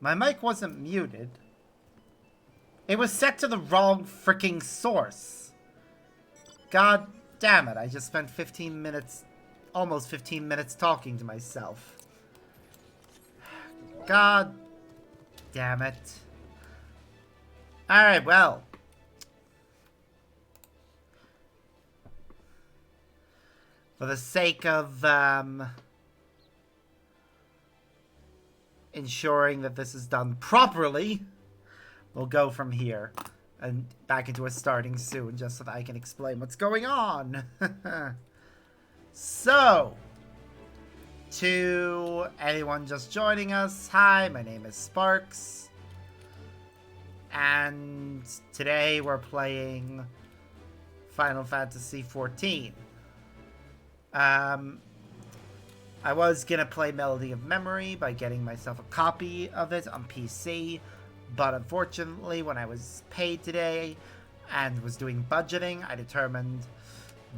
My mic wasn't muted. It was set to the wrong freaking source. God damn it, I just spent 15 minutes, almost 15 minutes talking to myself. God damn it. Alright, well. For the sake of, ensuring that this is done properly, we'll go from here and back into a starting soon just so that I can explain what's going on. So, to anyone just joining us, hi, my name is Sparks, and today we're playing Final Fantasy XIV. I was gonna play Melody of Memory by getting myself a copy of it on PC, but unfortunately when I was paid today and was doing budgeting, I determined,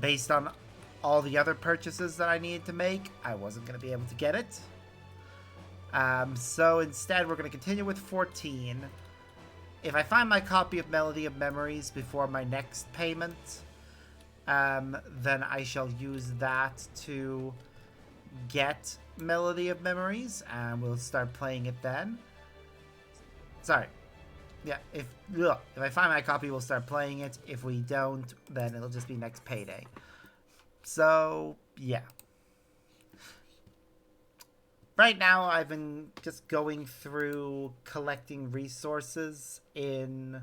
based on all the other purchases that I needed to make, I wasn't going to be able to get it. So instead we're going to continue with 14. If I find my copy of Melody of Memories before my next payment, then I shall use that to get Melody of Memories, and we'll start playing it then. Sorry. Yeah, if I find my copy, we'll start playing it. If we don't, then it'll just be next payday. So, yeah. Right now, I've been just going through collecting resources in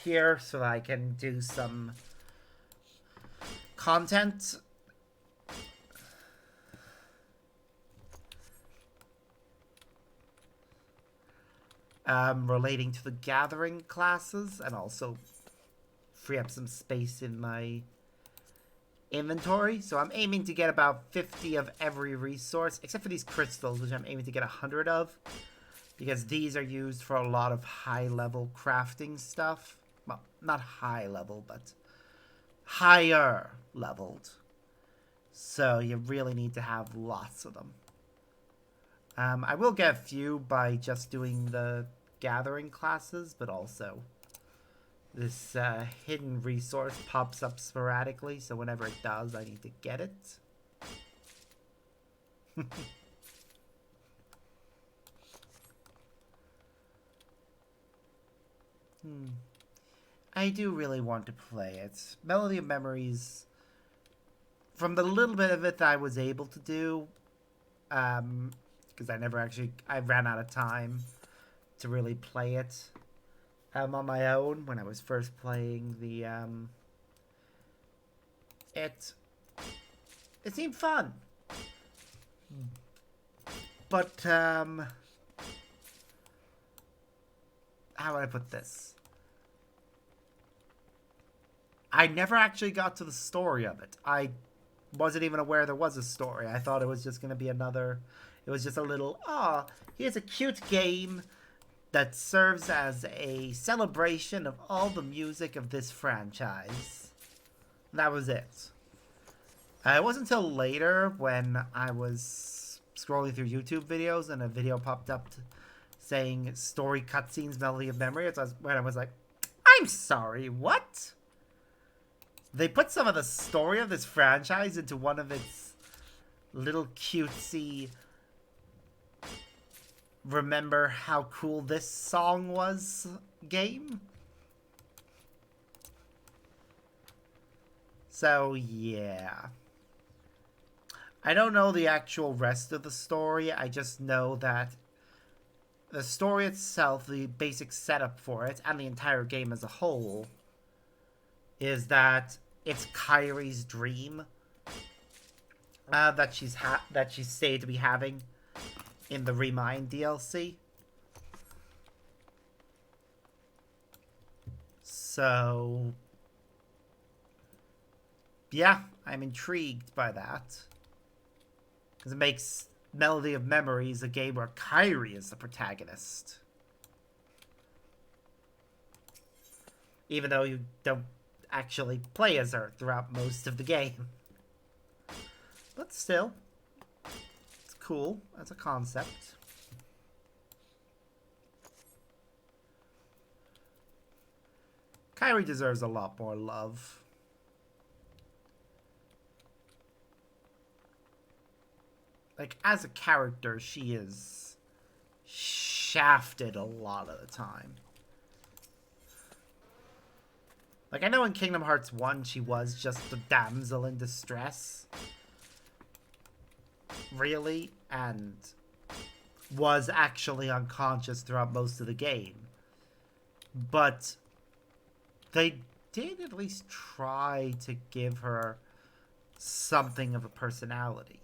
here so that I can do some content. Relating to the gathering classes, and also free up some space in my inventory. So I'm aiming to get about 50 of every resource, except for these crystals, which I'm aiming to get 100 of, because these are used for a lot of high-level crafting stuff. Well, not high level, but higher leveled. So you really need to have lots of them. I will get a few by just doing the gathering classes, but also this hidden resource pops up sporadically, so whenever it does, I need to get it. I do really want to play it. Melody of Memories, from the little bit of it that I was able to do, because I ran out of time to really play it on my own when I was first playing the, it seemed fun. But, how would I put this? I never actually got to the story of it. I wasn't even aware there was a story. I thought it was just going to be another... It was just a little, here's a cute game that serves as a celebration of all the music of this franchise. That was it. It wasn't until later when I was scrolling through YouTube videos and a video popped up saying story cutscenes, Melody of Memory. When I was like, I'm sorry, what? They put some of the story of this franchise into one of its little cutesy remember how cool this song was game. So, yeah. I don't know the actual rest of the story. I just know that the story itself, the basic setup for it, and the entire game as a whole, is that it's Kairi's dream that she's stated to be having in the Remind DLC. So, yeah, I'm intrigued by that. Because it makes Melody of Memories a game where Kairi is the protagonist. Even though you don't actually play as her throughout most of the game. But still, it's cool as a concept. Kairi deserves a lot more love. Like, as a character, she is shafted a lot of the time. Like, I know in Kingdom Hearts 1, she was just the damsel in distress. Really? And was actually unconscious throughout most of the game. But they did at least try to give her something of a personality.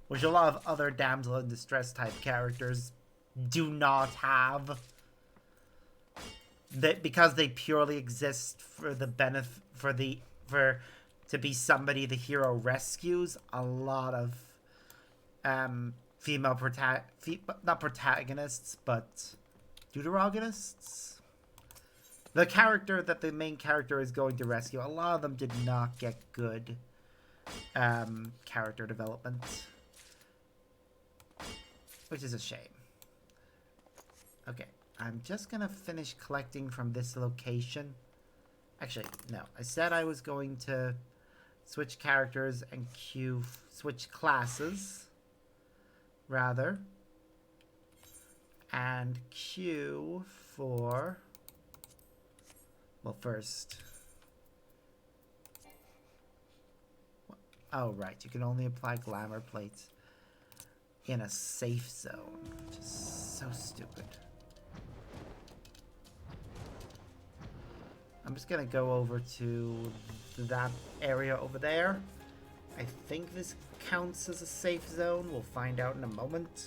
Which a lot of other damsel in distress type characters do not have. That because they purely exist for the benefit to be somebody the hero rescues. A lot of female not protagonists, but deuterogonists. The character that the main character is going to rescue, a lot of them did not get good character development, which is a shame. Okay. I'm just gonna finish collecting from this location. Actually, no. I said I was going to switch characters and switch classes, rather. And queue for... Well, first... Oh, right. You can only apply glamour plates in a safe zone, which is so stupid. I'm just gonna go over to that area over there. I think this counts as a safe zone. We'll find out in a moment.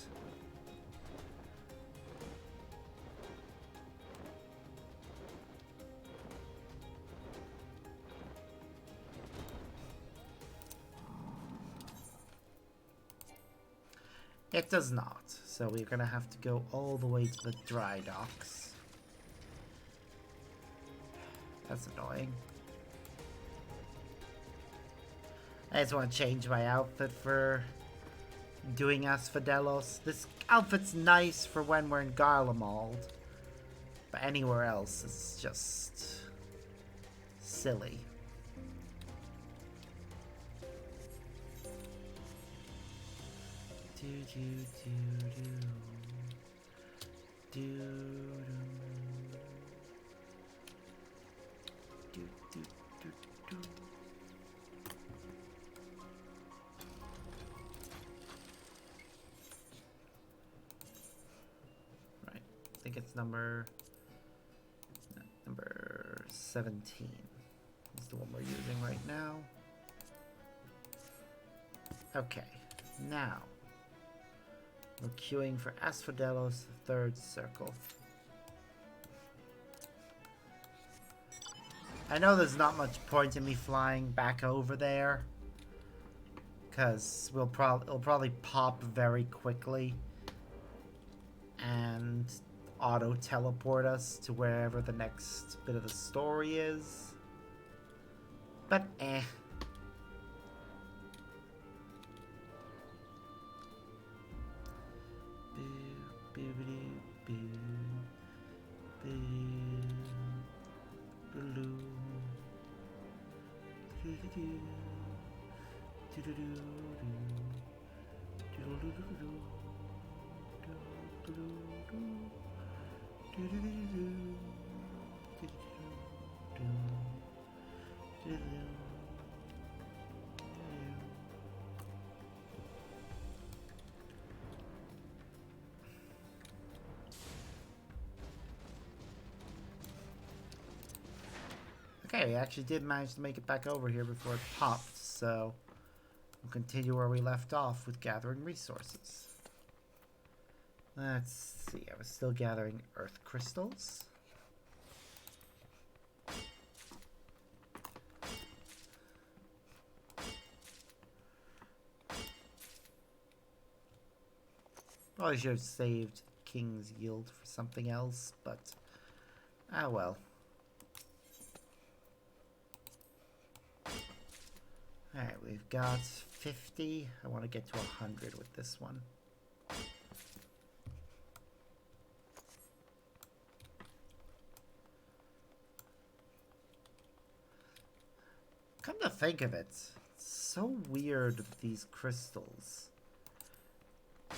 It does not. So we're gonna have to go all the way to the dry docks. That's annoying. I just want to change my outfit for doing Asphodelos. This outfit's nice for when we're in Garlemald. But anywhere else, it's just silly. Do do do do do do do do do. Right, I think it's number 17 is the one we're using right now. Okay, now we're queuing for Asphodelos, third circle. I know there's not much point in me flying back over there, because it'll probably pop very quickly and auto teleport us to wherever the next bit of the story is. But eh. Okay, we actually did manage to make it back over here before it popped, so we'll continue where we left off with gathering resources. Let's see, I was still gathering earth crystals. Probably should have saved King's Yield for something else, but ah well. we've got 50. I want to get to 100 with this one. Come to think of it, it's so weird that these crystals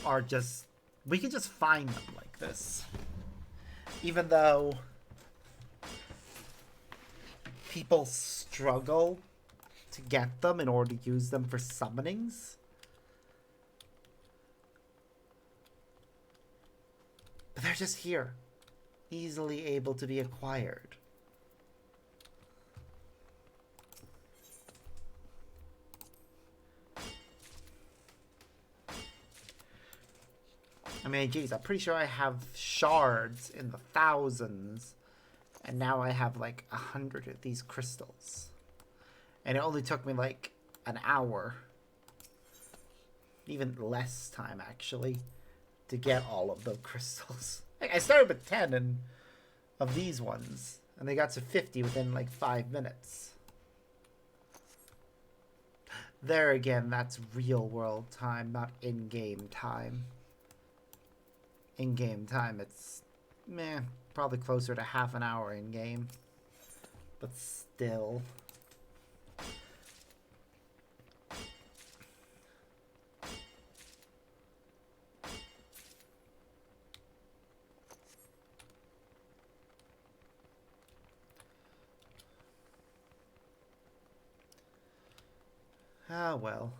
are just... We can just find them like this. Even though people struggle to get them in order to use them for summonings. But they're just here, easily able to be acquired. I mean, geez, I'm pretty sure I have shards in the thousands. And now I have like 100 of these crystals. And it only took me like an hour. Even less time, actually, to get all of the crystals. I started with 10 of these ones. And they got to 50 within like 5 minutes. There again, that's real world time, not in-game time. In-game time, it's probably closer to half an hour in-game. But still. Ah, well.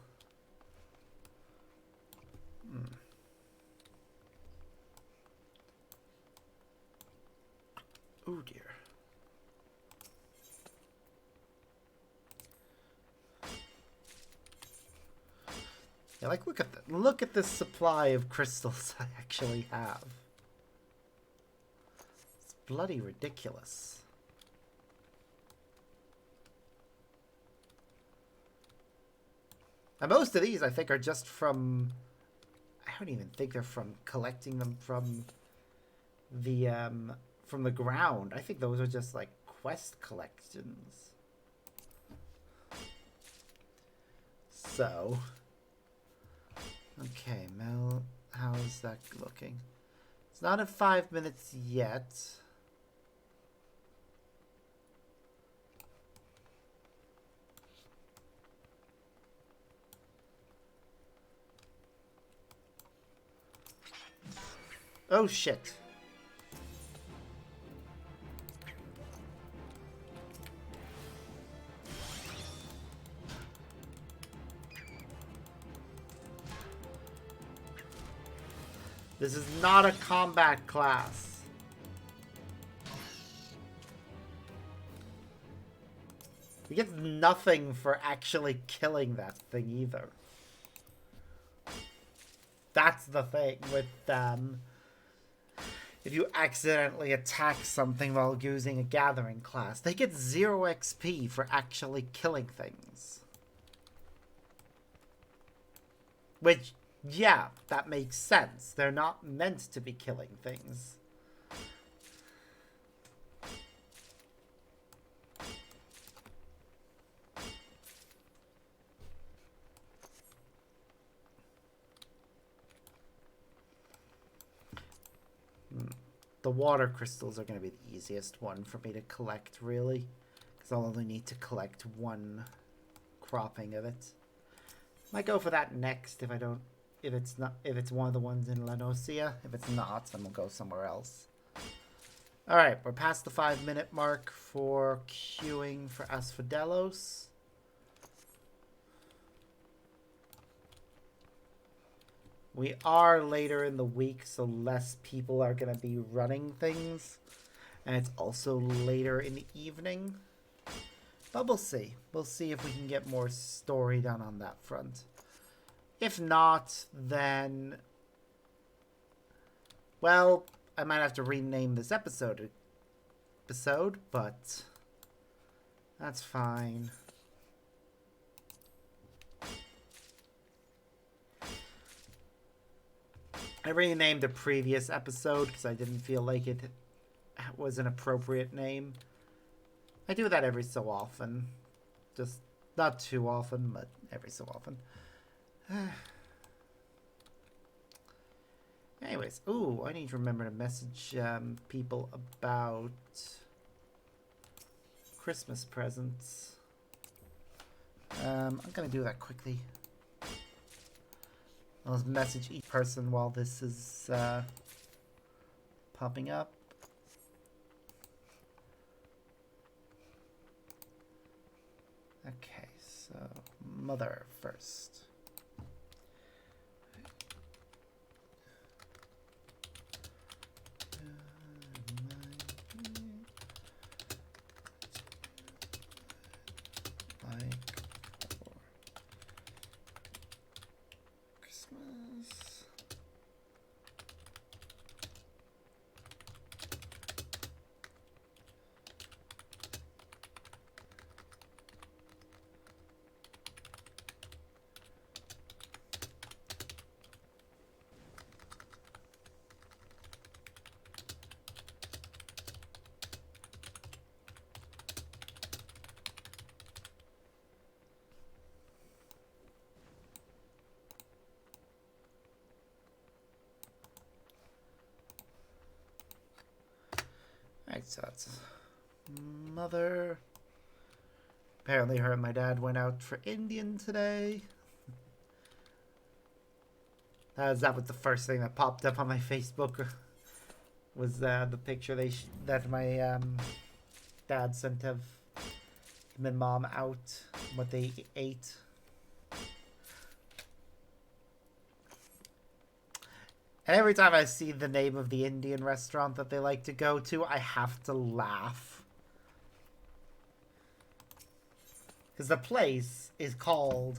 Oh dear. Yeah, like look at this supply of crystals I actually have. It's bloody ridiculous. And most of these I think are just from... I don't even think they're from collecting them from the ground. I think those are just like quest collections. So, okay, Mel, how's that looking? It's not at 5 minutes yet. Oh shit. This is not a combat class. You get nothing for actually killing that thing either. That's the thing with if you accidentally attack something while using a gathering class, they get 0 XP for actually killing things. Which, yeah, that makes sense. They're not meant to be killing things. The water crystals are going to be the easiest one for me to collect, really. Because I'll only need to collect one cropping of it. Might go for that next if it's one of the ones in Lanosia. If it's not, then we'll go somewhere else. Alright, we're past the 5-minute mark for queuing for Asphodelos. We are later in the week, so less people are going to be running things. And it's also later in the evening. But we'll see. We'll see if we can get more story done on that front. If not, then... well, I might have to rename this episode, but... that's fine. I renamed the previous episode because I didn't feel like it was an appropriate name. I do that every so often. Just Not too often, but every so often. Anyways, ooh, I need to remember to message people about Christmas presents. I'm gonna do that quickly. I'll message each person while this is popping up. Okay, so mother first. Alright, so that's mother. Apparently her and my dad went out for Indian today. That was the first thing that popped up on my Facebook. Was the picture that my dad sent of him and mom out, what they ate. And every time I see the name of the Indian restaurant that they like to go to, I have to laugh. Because the place is called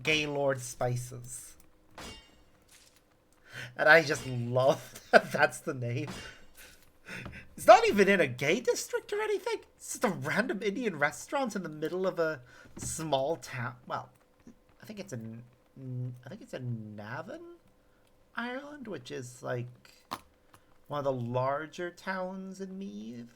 Gaylord Spices. And I just love that that's the name. It's not even in a gay district or anything. It's just a random Indian restaurant in the middle of a small town. Well, I think it's in Navan, Ireland, which is like one of the larger towns in Meath.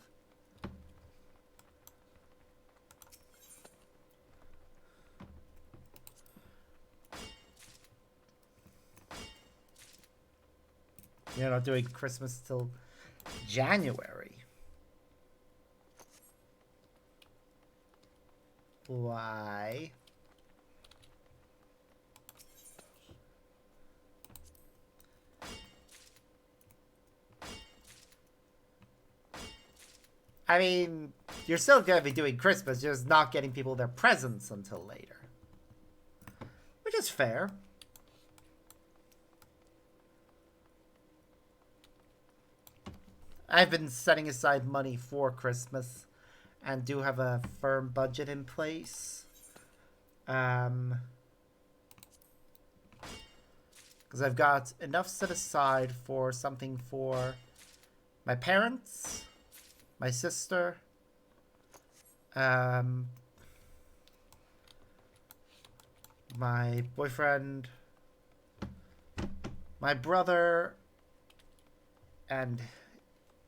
You're not doing Christmas till January. Why? I mean, you're still going to be doing Christmas, you're just not getting people their presents until later. Which is fair. I've been setting aside money for Christmas and do have a firm budget in place. Because I've got enough set aside for something for my parents, my sister, my boyfriend, my brother, and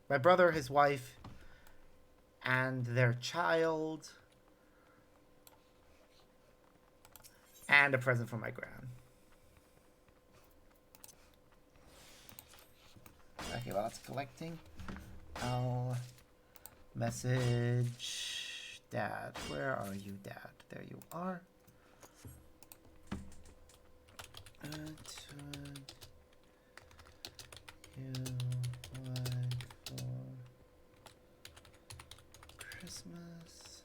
my brother, his wife, and their child, and a present for my gran. Okay, well, that's collecting. I'll message Dad. Where are you, Dad? There you are. Christmas.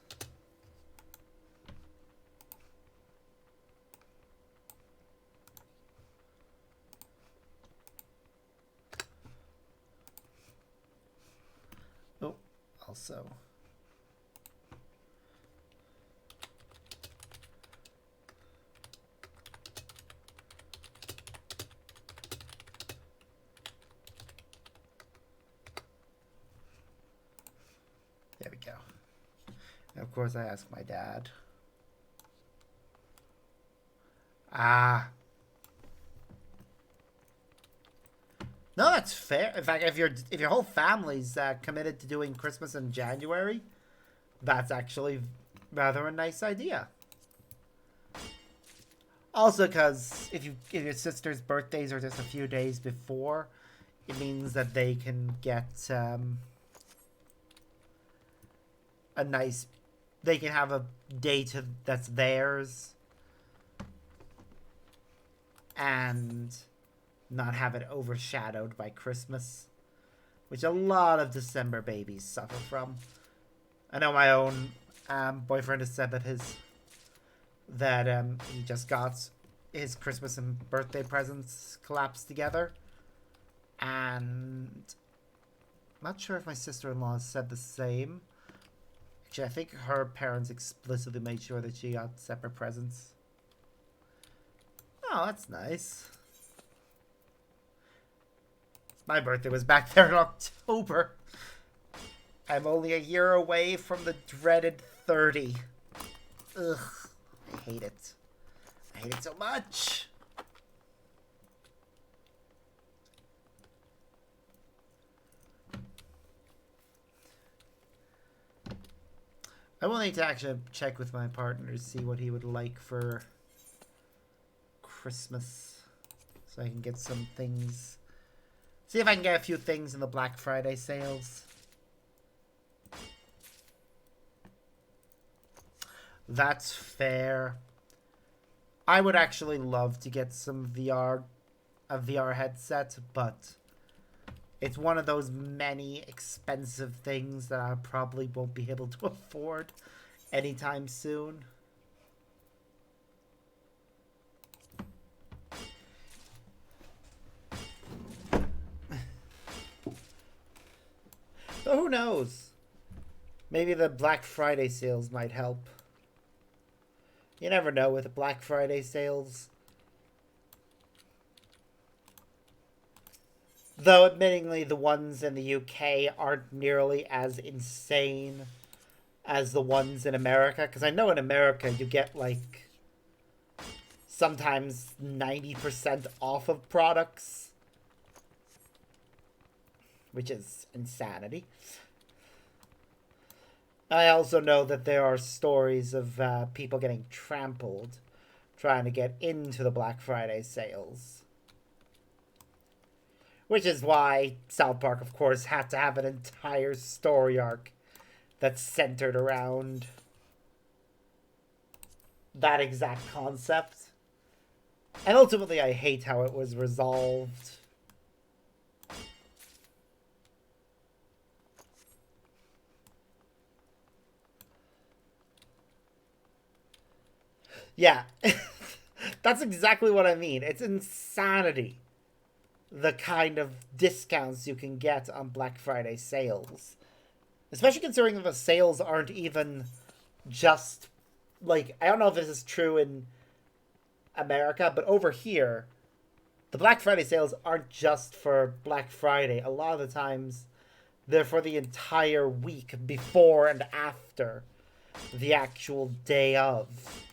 Oh, also. There we go. And of course, I ask my dad. Ah. No, that's fair. In fact, if your whole family's committed to doing Christmas in January, that's actually rather a nice idea. Also, because if your sister's birthdays are just a few days before, it means that they can get a nice. They can have a that's theirs and not have it overshadowed by Christmas, which a lot of December babies suffer from. I know my own boyfriend has said that he just got his Christmas and birthday presents collapsed together, and I'm not sure if my sister-in-law said the same. Actually, I think her parents explicitly made sure that she got separate presents. Oh, that's nice. My birthday was back there in October. I'm only a year away from the dreaded 30. Ugh, I hate it. I hate it so much. I will need to actually check with my partner to see what he would like for Christmas, so I can get some things. See if I can get a few things in the Black Friday sales. That's fair. I would actually love to get a VR headset, but it's one of those many expensive things that I probably won't be able to afford anytime soon. But who knows? Maybe the Black Friday sales might help. You never know with the Black Friday sales. Though, admittingly, the ones in the UK aren't nearly as insane as the ones in America. Because I know in America you get, like, sometimes 90% off of products. Which is insanity. I also know that there are stories of people getting trampled trying to get into the Black Friday sales. Which is why South Park, of course, had to have an entire story arc that's centered around that exact concept. And ultimately, I hate how it was resolved. Yeah, that's exactly what I mean. It's insanity, the kind of discounts you can get on Black Friday sales. Especially considering that the sales aren't even just, like, I don't know if this is true in America, but over here, the Black Friday sales aren't just for Black Friday. A lot of the times, they're for the entire week before and after the actual day of.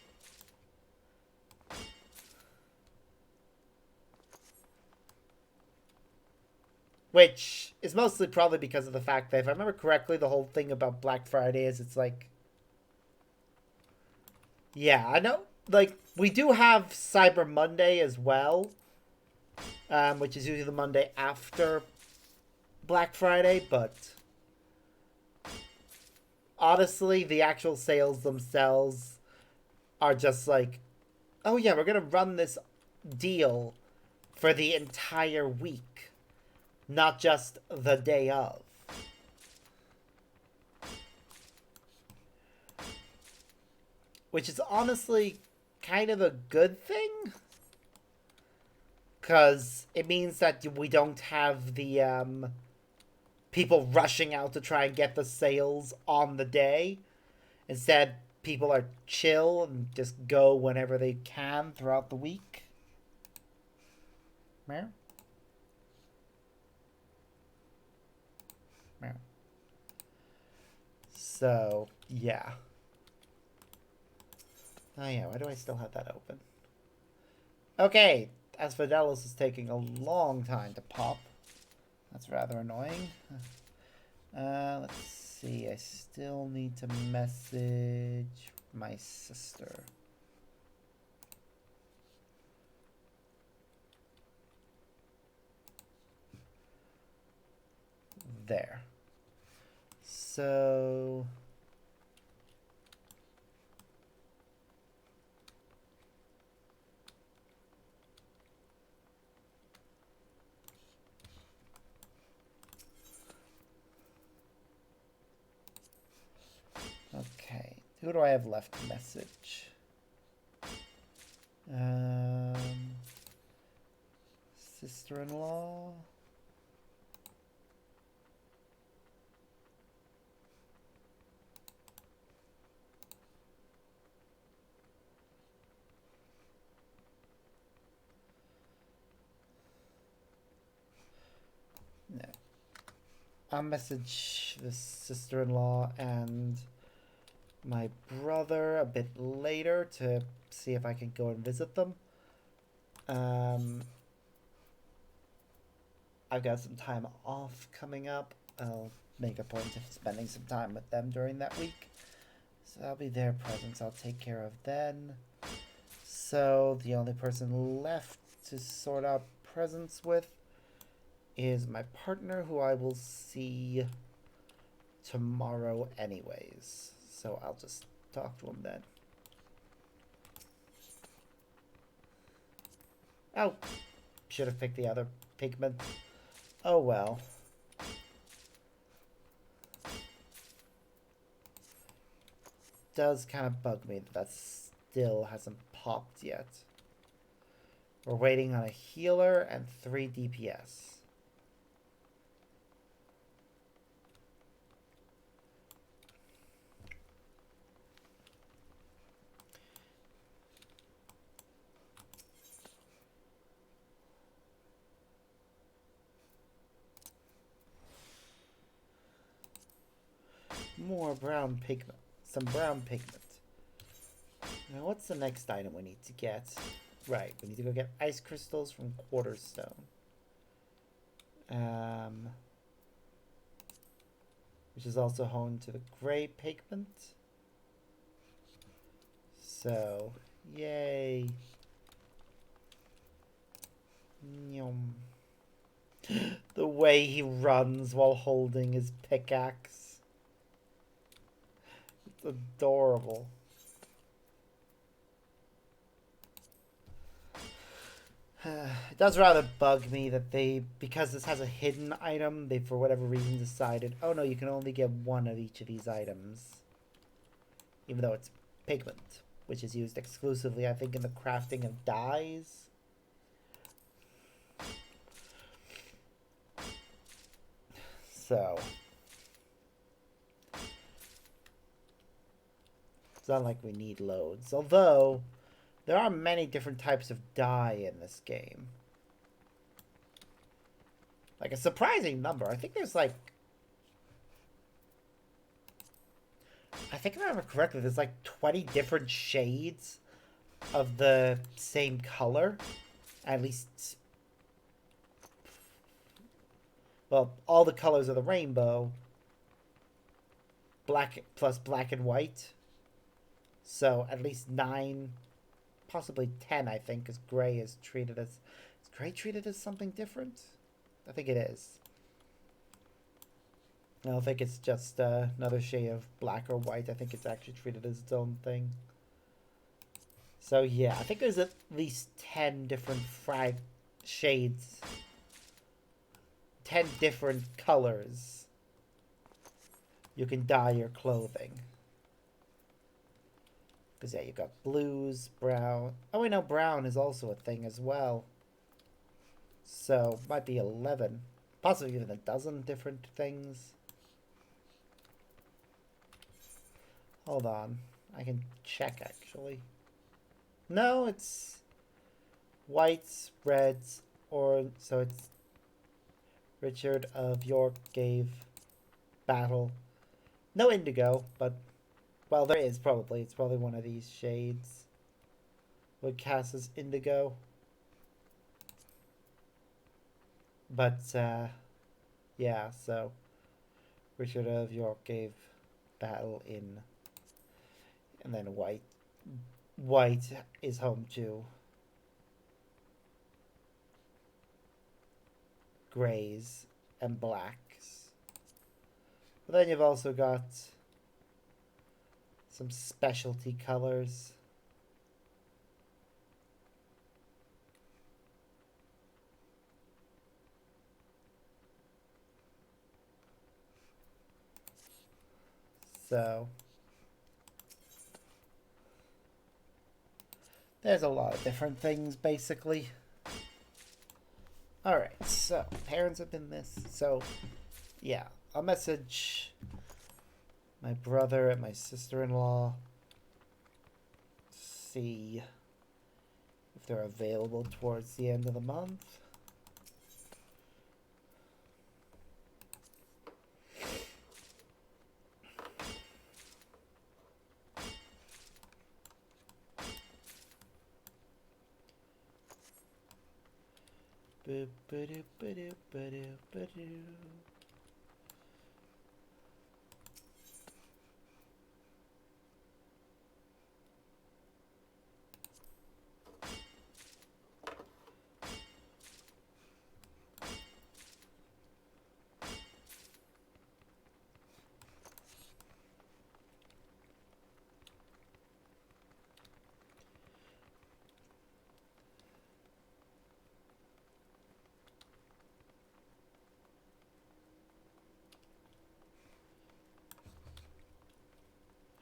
Which is mostly probably because of the fact that, if I remember correctly, the whole thing about Black Friday is it's like... Yeah, I know. Like, we do have Cyber Monday as well, which is usually the Monday after Black Friday, but honestly, the actual sales themselves are just like, oh yeah, we're going to run this deal for the entire week, not just the day of. Which is honestly kind of a good thing, because it means that we don't have the people rushing out to try and get the sales on the day. Instead, people are chill and just go whenever they can throughout the week. Meow. Meow. So, yeah. Oh yeah, why do I still have that open? Okay, Asphodelos is taking a long time to pop. That's rather annoying. Let's see, I still need to message my sister. there. So okay, who do I have left to message? Sister-in-law. No. I'll message the sister-in-law and my brother a bit later to see if I can go and visit them. I've got some time off coming up. I'll make a point of spending some time with them during that week. So that'll be their presents I'll take care of then. So the only person left to sort out presents with is my partner, who I will see tomorrow anyways. So I'll just talk to him then. Oh, should have picked the other pigment. Oh well. Does kind of bug me that still hasn't popped yet. We're waiting on a healer and 3 DPS. More brown pigment. Some brown pigment. Now, what's the next item we need to get? Right, we need to go get ice crystals from Quarterstone. Which is also home to the gray pigment. So, yay. Nyum. The way he runs while holding his pickaxe. It's adorable. It does rather bug me that they, because this has a hidden item, they for whatever reason decided, oh no, you can only get one of each of these items. Even though it's pigment, which is used exclusively, I think, in the crafting of dyes. So it's not like we need loads. Although there are many different types of dye in this game. Like a surprising number. I think there's like... I think if I remember correctly, there's like 20 different shades of the same color. At least... Well, all the colors of the rainbow. Black plus black and white. So at least 9... possibly 10, I think, because gray is treated as... Is gray treated as something different? I think it is. I don't think it's just another shade of black or white. I think it's actually treated as its own thing. So yeah, I think there's at least 10 different shades. 10 different colors you can dye your clothing. Because, yeah, you've got blues, brown. Oh, wait, no, brown is also a thing as well. So, might be 11. Possibly even a dozen different things. Hold on. I can check, actually. No, it's whites, reds, or... So, it's Richard of York gave battle. No indigo, but... Well, there is probably. It's probably one of these shades. Would cast as indigo. But, yeah, so Richard of York gave battle in... And then white. White is home to grays and blacks. But then you've also got some specialty colors. So there's a lot of different things, basically. Alright, so parents have been this. So, yeah, I'll message my brother and my sister-in-law. See if they're available towards the end of the month.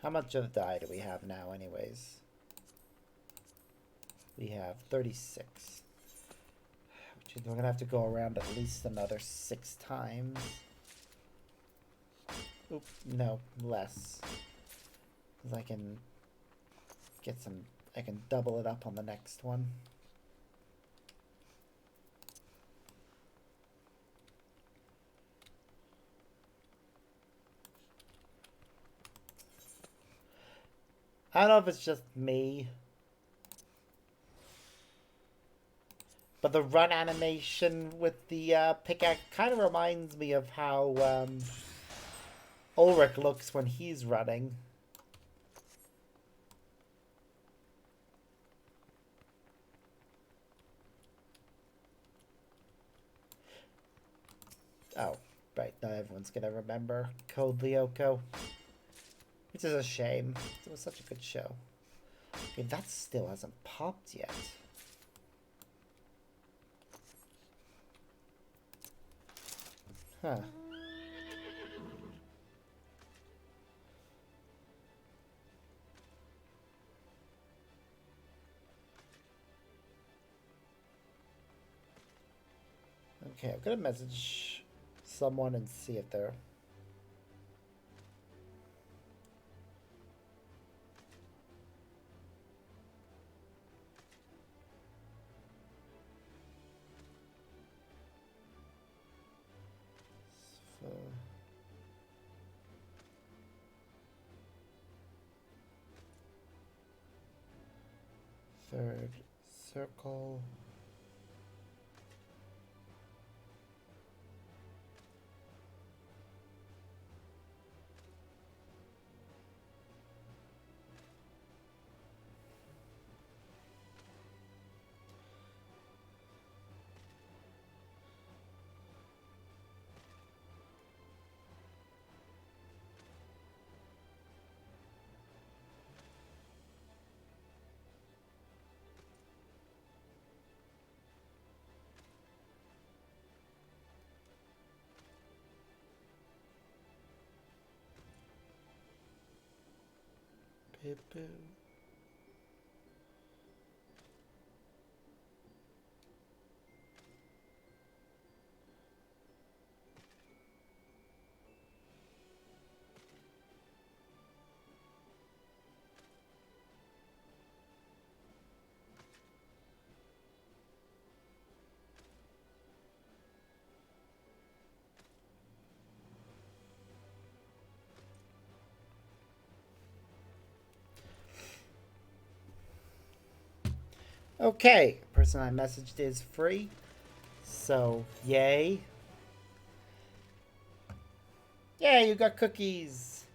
How much of the die do we have now, anyways? We have 36. Which we're going to have to go around at least another 6 times. Oop, no, less. Because I can get some... I can double it up on the next one. I don't know if it's just me, but the run animation with the pickaxe kind of reminds me of how Ulrich looks when he's running. Oh, right, not everyone's gonna remember Code Lyoko. Which is a shame. It was such a good show. Okay, that still hasn't popped yet. Huh. Okay, I'm gonna message someone and see if they're... Third circle. Boo. Okay, person I messaged is free. So, yay. Yay, you got cookies.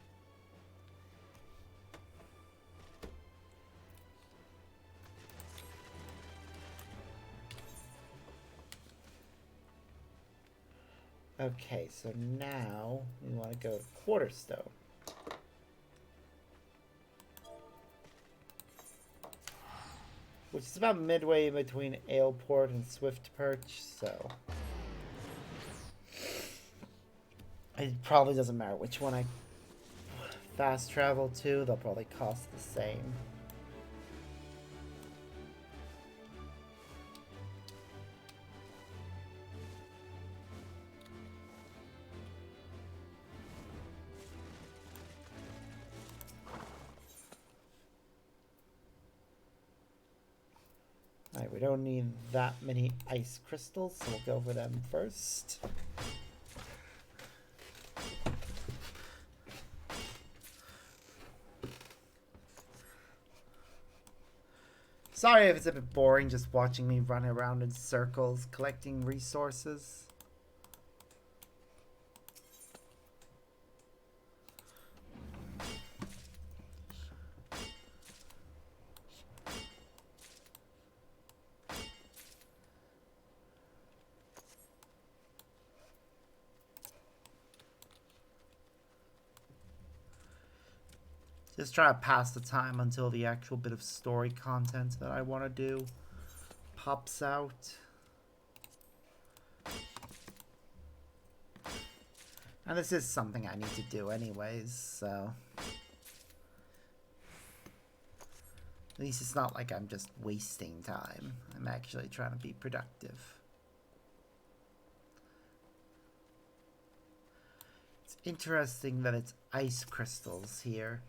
Okay, so now we want to go to Quarterstone. Which is about midway in between Aleport and Swift Perch, so... It probably doesn't matter which one I fast travel to, they'll probably cost the same. Alright, we don't need that many ice crystals, so we'll go for them first. Sorry if it's a bit boring just watching me run around in circles collecting resources. Just try to pass the time until the actual bit of story content that I want to do pops out. And this is something I need to do anyways, so... At least it's not like I'm just wasting time. I'm actually trying to be productive. It's interesting that it's ice crystals here.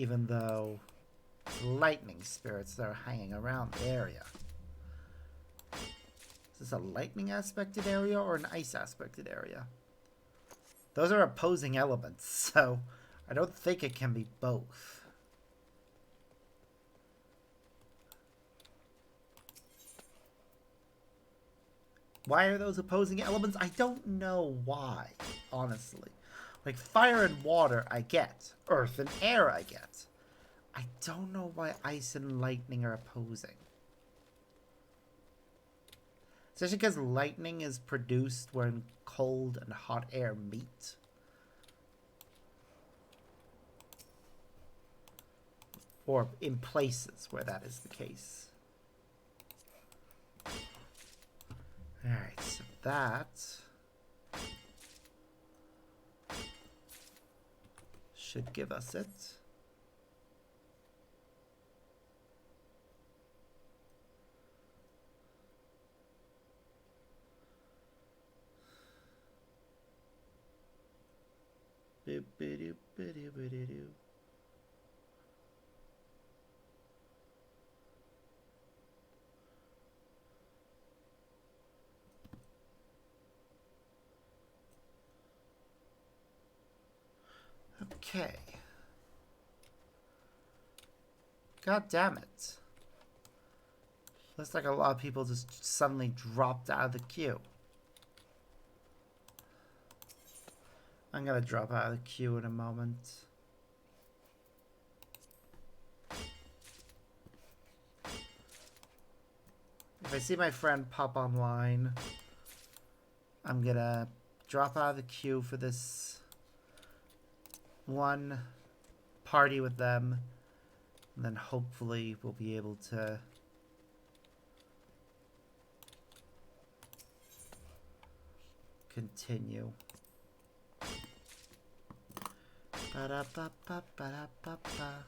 Even though it's lightning spirits that are hanging around the area. Is this a lightning aspected area or an ice aspected area? Those are opposing elements, so I don't think it can be both. Why are those opposing elements? I don't know why, honestly. Like, fire and water, I get. Earth and air, I get. I don't know why ice and lightning are opposing. Especially because lightning is produced when cold and hot air meet. Or in places where that is the case. Alright, so that... should give us it. Okay. God damn it. Looks like a lot of people just suddenly dropped out of the queue. I'm gonna drop out of the queue in a moment. If I see my friend pop online, I'm gonna drop out of the queue for this one party with them, and then hopefully we'll be able to continue. Ba-da-ba-ba-ba-da-ba-ba.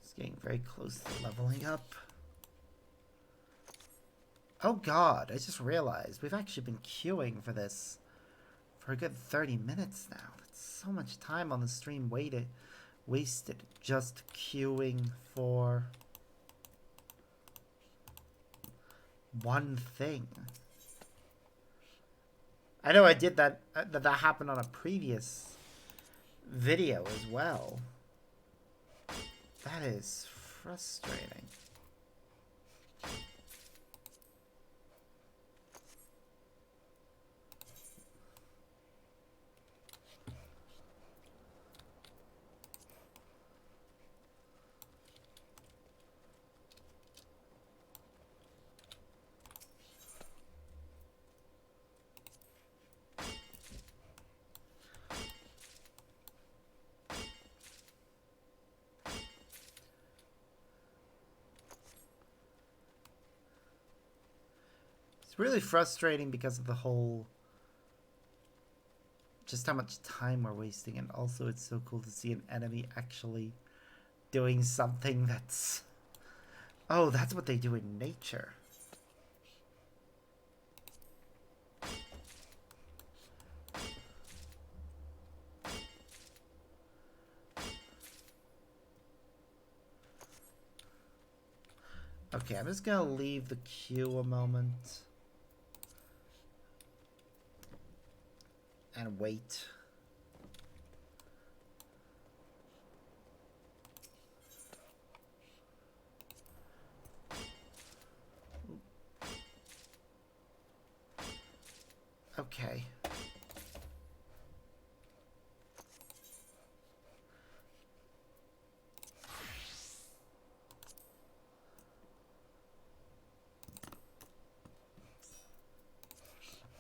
It's getting very close to leveling up. Oh god, I just realized we've actually been queuing for this for a good 30 minutes now. That's so much time on the stream wasted just queuing for one thing. I know I did that, that happened on a previous video as well. That is frustrating. really frustrating because of the whole... just how much time we're wasting, and also it's so cool to see an enemy actually doing something that's... oh, that's what they do in nature. Okay, I'm just gonna leave the queue a moment. And wait. Okay.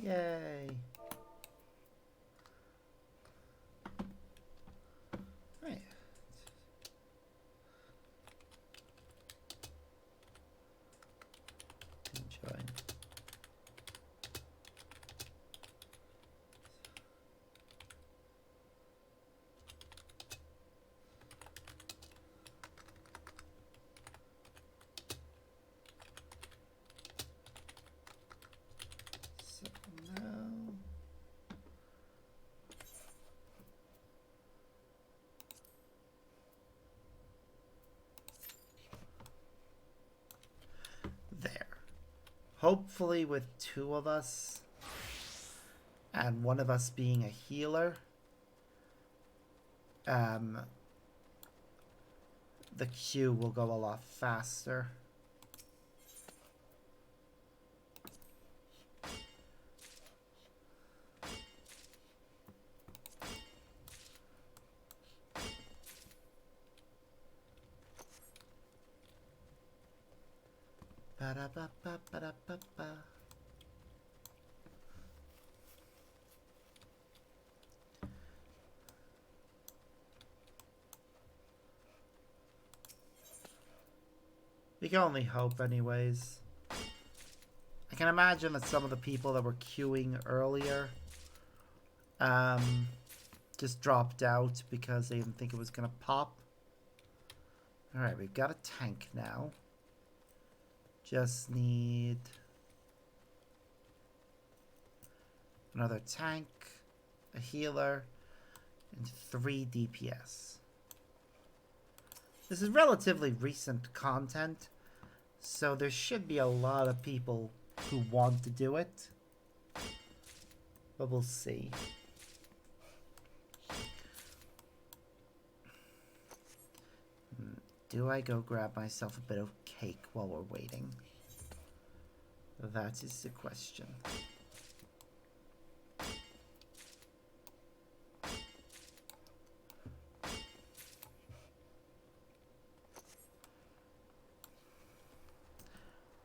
Yay. Right. Enjoy. So now... there. Hopefully with two of us and one of us being a healer, the queue will go a lot faster. Ba-da-ba-ba-ba-da-ba-ba. We can only hope anyways. I can imagine that some of the people that were queuing earlier just dropped out because they didn't think it was going to pop. Alright, we've got a tank now. Just need another tank, a healer, and 3 DPS. This is relatively recent content, so there should be a lot of people who want to do it. But we'll see. Do I go grab myself a bit of cake while we're waiting? That is the question.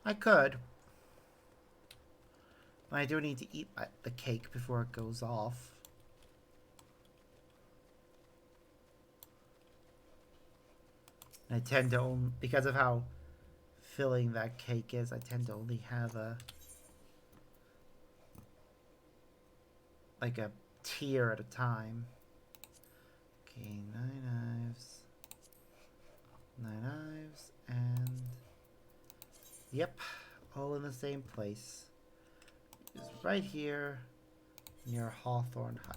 I could. But I do need to eat the cake before it goes off. I tend to only, because of how filling that cake is, I tend to only have like a tier at a time. Okay, 9 knives. 9 knives, and yep, all in the same place. It's right here near Hawthorne Hut.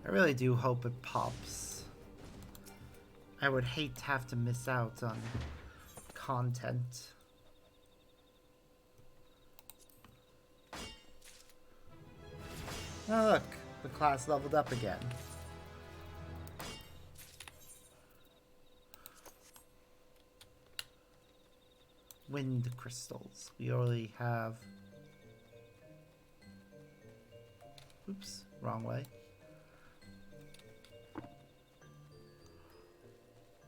I really do hope it pops. I would hate to have to miss out on content. Oh look, the class leveled up again. Wind crystals. We already have... Oops, wrong way.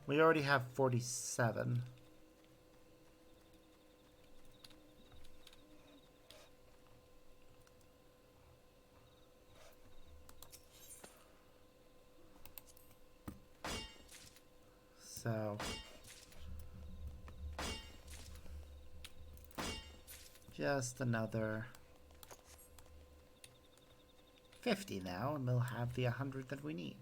We already have 47. So... just another 50 now, and we'll have the 100 that we need.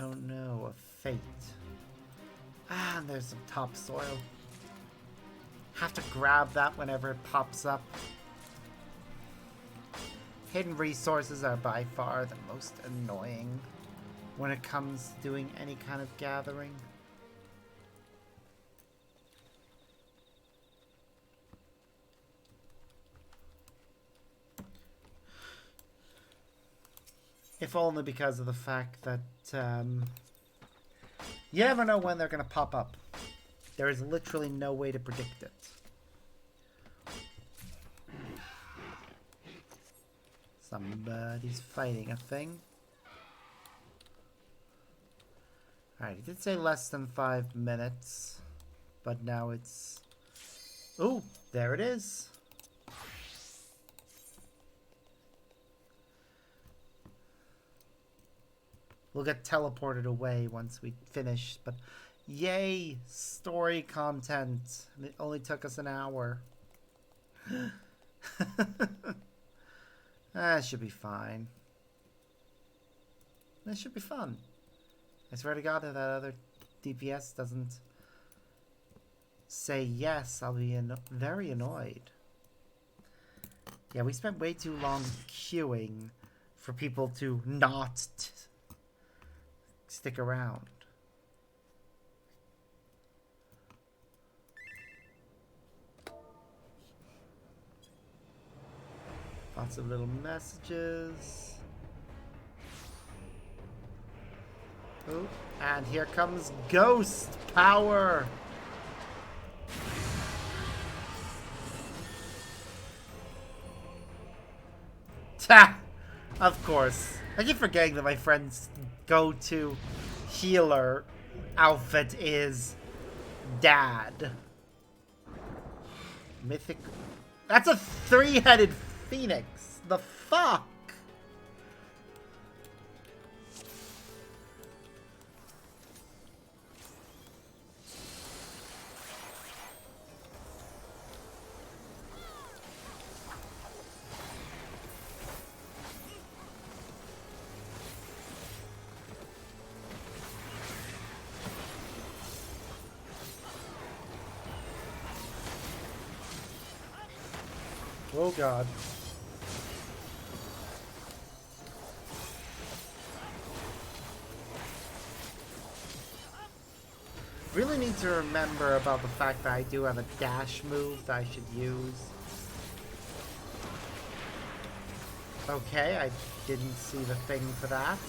Oh no, a fate. Ah, and there's some topsoil. Have to grab that whenever it pops up. Hidden resources are by far the most annoying when it comes to doing any kind of gathering. If only because of the fact that you never know when they're going to pop up. There is literally no way to predict it. Somebody's fighting a thing. Alright, it did say less than 5 minutes. But now it's... Ooh, there it is. We'll get teleported away once we finish, but yay! Story content! And it only took us an hour. That should be fine. This should be fun. I swear to God, if that other DPS doesn't say yes, I'll be very annoyed. Yeah, we spent way too long queuing for people to not stick around. Lots of little messages. Oh, and here comes ghost power. Ta! Of course. I keep forgetting that my friend's go-to healer outfit is Dad. Mythic. That's a 3-headed phoenix. The fuck? Oh God. Really need to remember about the fact that I do have a dash move that I should use. Okay, I didn't see the thing for that.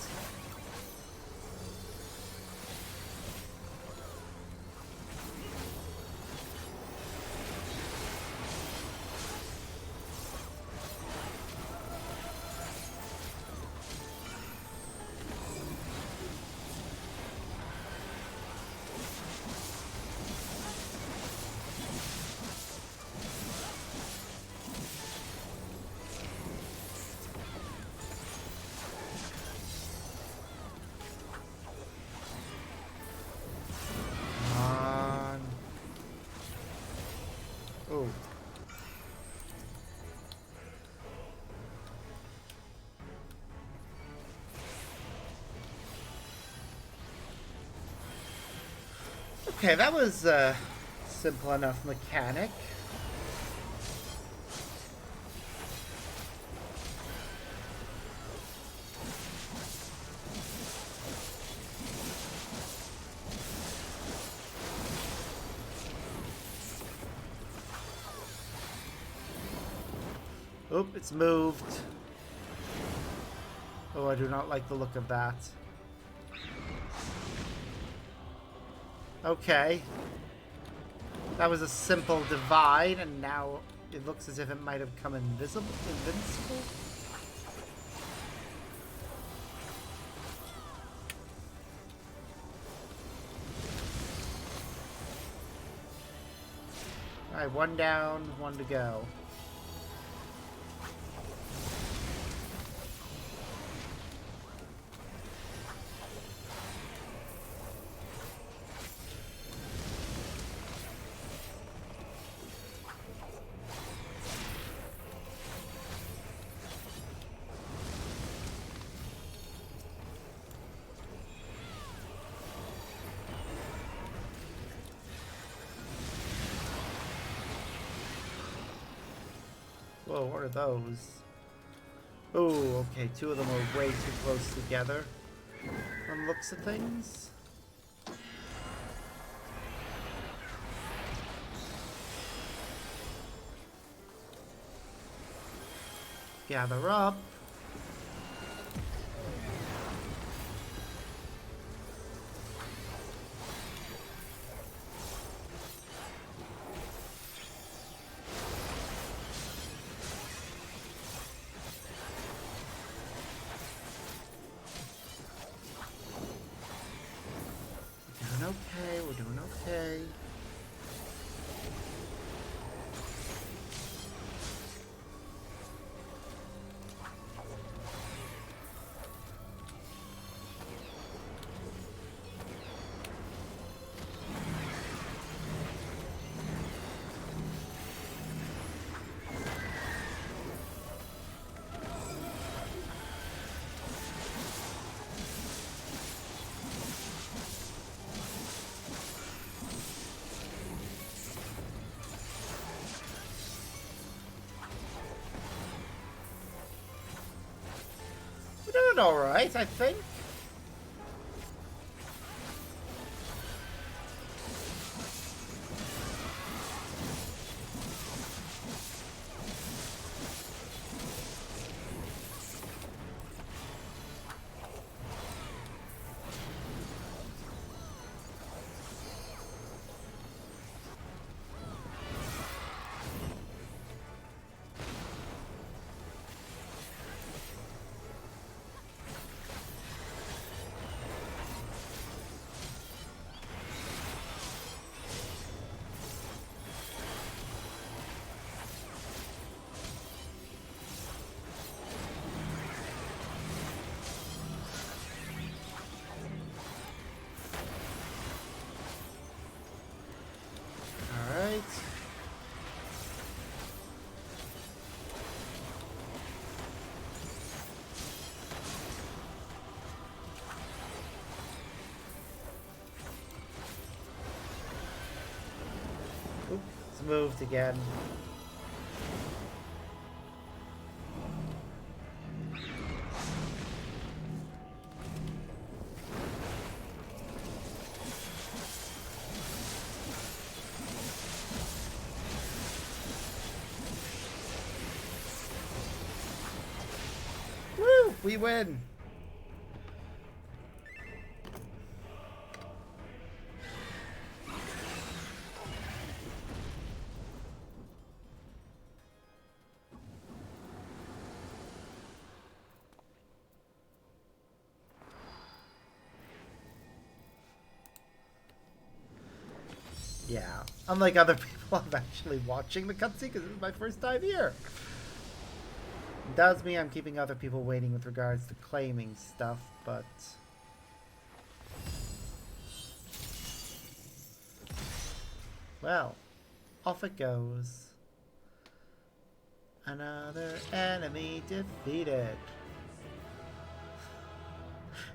Okay, that was a simple enough mechanic. Oop, it's moved. Oh, I do not like the look of that. Okay. That was a simple divide, and now it looks as if it might have come invincible? Alright, one down, one to go. Whoa, what are those? Oh, okay, two of them are way too close together from looks of things. Gather up. Okay, we're doing okay. We're doing alright, I think. Alright. Oop, it's moved again. Woo! We win! Yeah, unlike other people, I'm actually watching the cutscene because this is my first time here. It does mean I'm keeping other people waiting with regards to claiming stuff, but... well, off it goes. Another enemy defeated.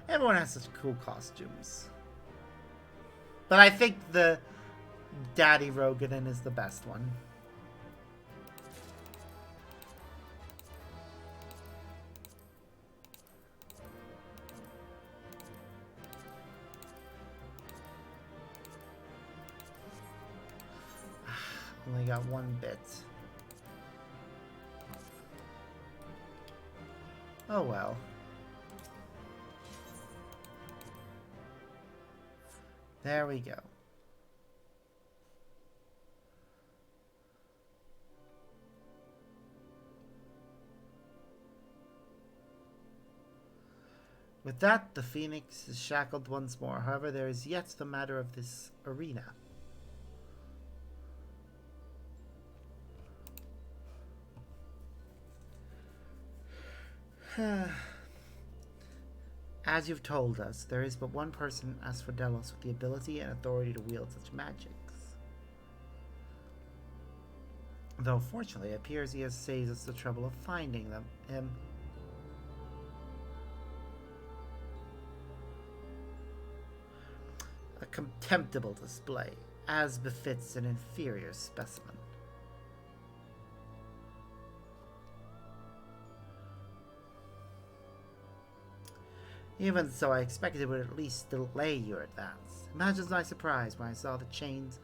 Everyone has such cool costumes. But I think the Daddy Roganin is the best one. Only got one bit. Oh well. There we go. With that, the Phoenix is shackled once more. However, there is yet the matter of this arena. As you've told us, there is but one person, Asphodelos, with the ability and authority to wield such magics. Though, fortunately, it appears he has saved us the trouble of finding him. A contemptible display, as befits an inferior specimen. Even so, I expected it would at least delay your advance. Imagine my surprise when I saw the chains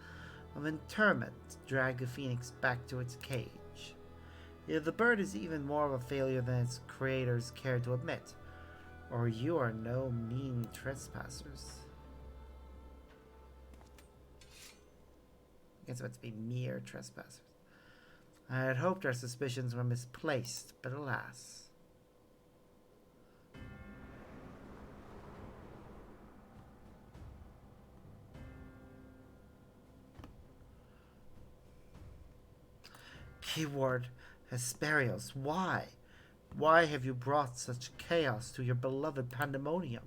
of interment drag the Phoenix back to its cage. Either the bird is even more of a failure than its creators care to admit, or you are no mean trespassers. I guess it's to be mere trespassers. I had hoped our suspicions were misplaced, but alas. Keyword Hesperios, why? Why have you brought such chaos to your beloved Pandemonium?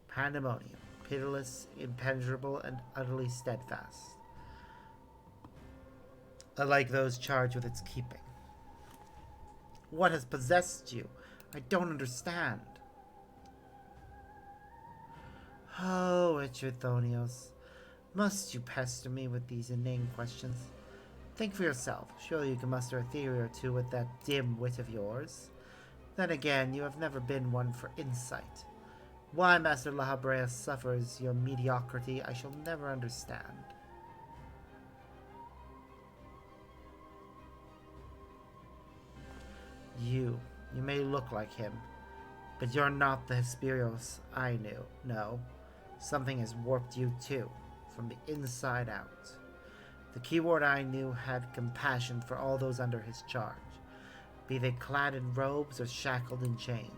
Pandemonium, pitiless, impenetrable, and utterly steadfast. Unlike those charged with its keeping. What has possessed you? I don't understand. Oh, Etrithonios, must you pester me with these inane questions? Think for yourself. Surely you can muster a theory or two with that dim wit of yours. Then again, you have never been one for insight. Why Master Lahabrea suffers your mediocrity, I shall never understand. You may look like him, but you're not the Hesperios I knew. No, something has warped you too, from the inside out. The keyword I knew had compassion for all those under his charge, be they clad in robes or shackled in chains.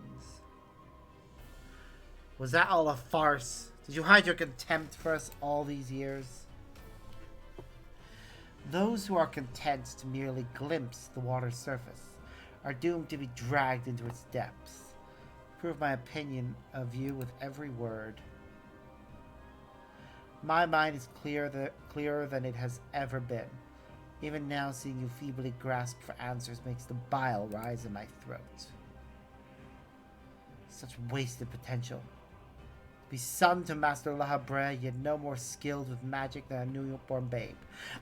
Was that all a farce? Did you hide your contempt for us all these years? Those who are content to merely glimpse the water's surface are doomed to be dragged into its depths. Prove my opinion of you with every word. My mind is clearer than it has ever been. Even now, seeing you feebly grasp for answers makes the bile rise in my throat. Such wasted potential. Be son to Master Lahabrea, yet no more skilled with magic than a newborn babe.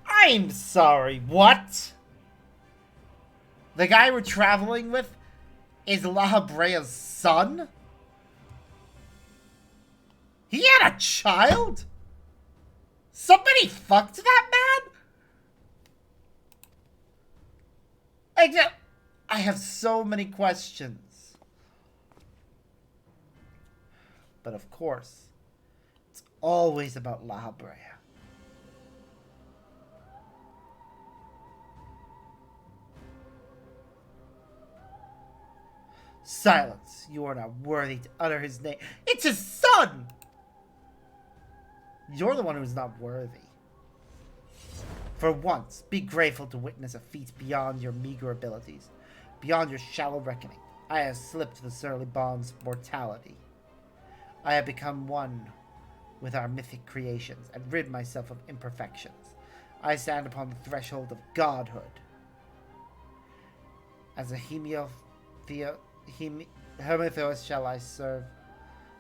I'm sorry, what? The guy we're traveling with is Lahabrea's son? He had a child? Somebody fucked that man? I have so many questions. But of course, it's always about Lahabrea. Silence. You are not worthy to utter his name. It's his son! You're the one who's not worthy. For once, be grateful to witness a feat beyond your meager abilities, beyond your shallow reckoning. I have slipped the surly bonds of mortality. I have become one with our mythic creations and rid myself of imperfections. I stand upon the threshold of godhood. As a Hermetheus shall I serve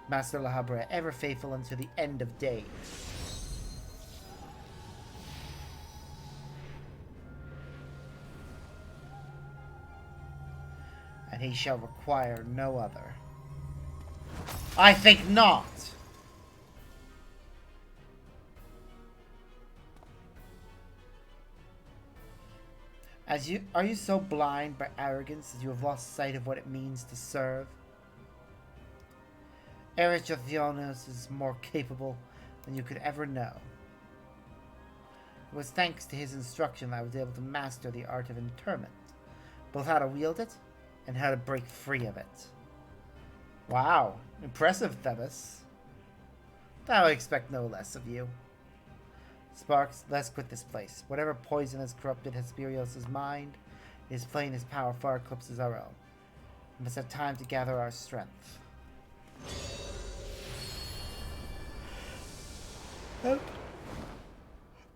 Master La Habrea, ever faithful unto the end of days. And he shall require no other. I think not! Are you so blind by arrogance that you have lost sight of what it means to serve? Erythionos is more capable than you could ever know. It was thanks to his instruction that I was able to master the art of interment, both how to wield it and how to break free of it. Wow, impressive, Thebes. I would expect no less of you. Sparks, let's quit this place. Whatever poison has corrupted Hesperios' mind, it is plain his power far eclipses our own. We must have time to gather our strength.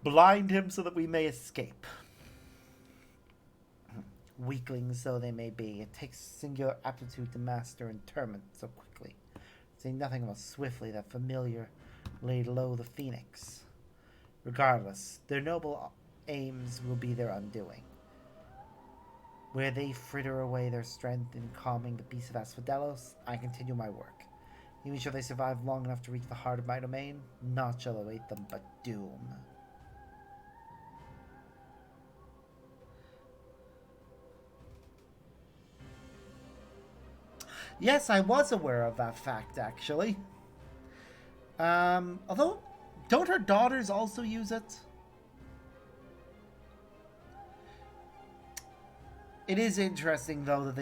Blind him so that we may escape. Weaklings though they may be, it takes singular aptitude to master interment so quickly. Say nothing about swiftly that familiar laid low the phoenix. Regardless, their noble aims will be their undoing. Where they fritter away their strength in calming the beasts of Asphodelos, I continue my work. Even should they survive long enough to reach the heart of my domain, naught shall await them but doom. Yes, I was aware of that fact, actually. Although, don't her daughters also use it? It is interesting, though,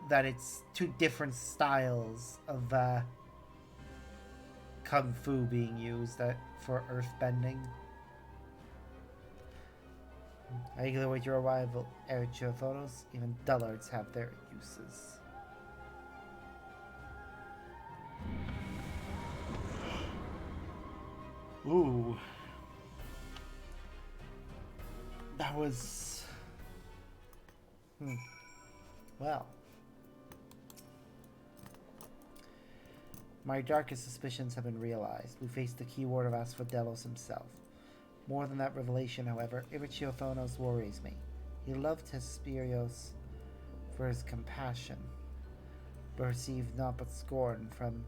that it's two different styles of kung fu being used for earthbending. Either with your arrival, Erythionos, even dullards have their uses. Ooh. That was... Well. My darkest suspicions have been realized. We faced the keyword of Asphodelos himself. More than that revelation, however, Erythionos worries me. He loved Hesperios for his compassion, but received naught but scorn from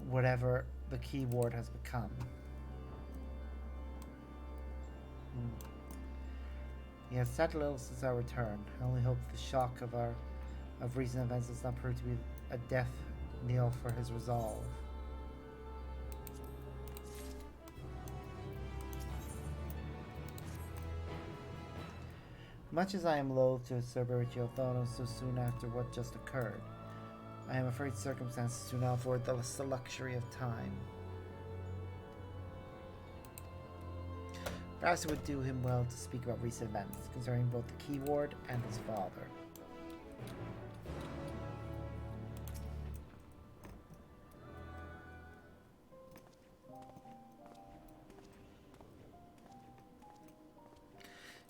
whatever the keyword has become. He has sat little since our return. I only hope the shock of recent events does not prove to be a death knell for his resolve. Much as I am loath to serve Erythionos so soon after what just occurred, I am afraid circumstances do not afford the luxury of time. Perhaps it would do him well to speak about recent events concerning both the keyword and his father.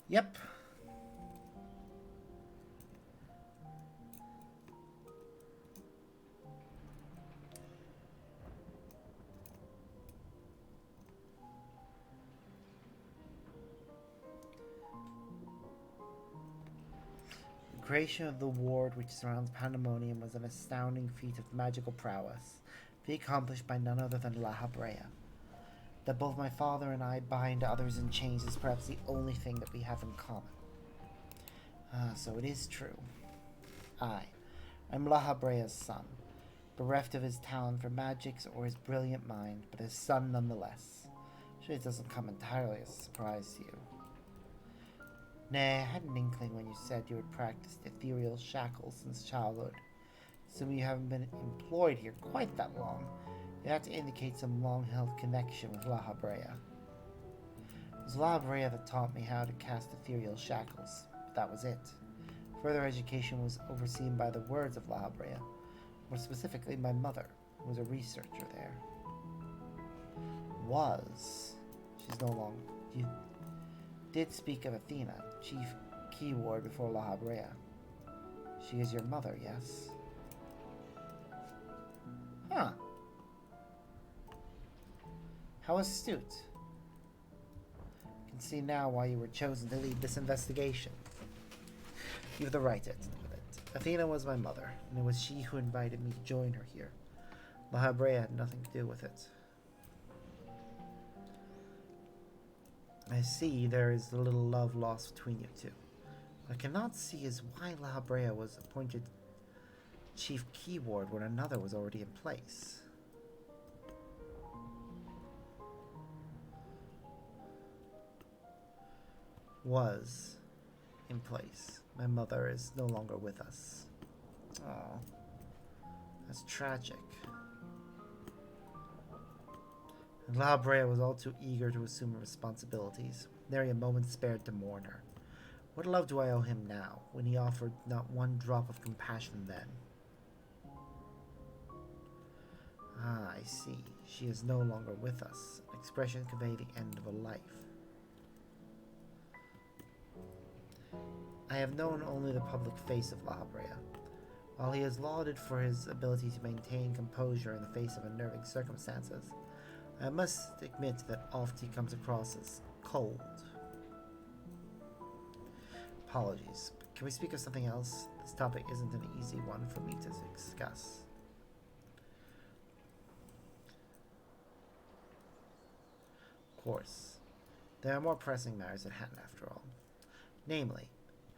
Yep. The creation of the ward which surrounds Pandemonium was an astounding feat of magical prowess, accomplished by none other than La Habrea. That both my father and I bind others in chains is perhaps the only thing that we have in common. So it is true. I'm La Habrea's son, bereft of his talent for magics or his brilliant mind, but his son nonetheless. Sure, it doesn't come entirely as a surprise to you. Nay, I had an inkling when you said you had practiced ethereal shackles since childhood. Assuming you haven't been employed here quite that long, you'd have to indicate some long-held connection with La Habrea. It was La Habrea that taught me how to cast ethereal shackles, but that was it. Further education was overseen by the words of La Habrea, more specifically my mother, who was a researcher there. She's no longer. You did speak of Athena, chief keyword before La Habrea. She is your mother, yes? Huh. How astute. I can see now why you were chosen to lead this investigation. You have the right to with it. Athena was my mother, and it was she who invited me to join her here. La Habrea had nothing to do with it. I see there is a little love lost between you two. What I cannot see is why La Habrea was appointed chief keyword when another was already in place. Was in place. My mother is no longer with us. Oh, that's tragic. And La Brea was all too eager to assume her responsibilities, nary a moment spared to mourn her. What love do I owe him now, when he offered not one drop of compassion then? Ah, I see. She is no longer with us, an expression conveying the end of a life. I have known only the public face of La Habrea. While he is lauded for his ability to maintain composure in the face of unnerving circumstances, I must admit that oft he comes across as cold. Apologies, but can we speak of something else? This topic isn't an easy one for me to discuss. Of course, there are more pressing matters at hand after all. Namely,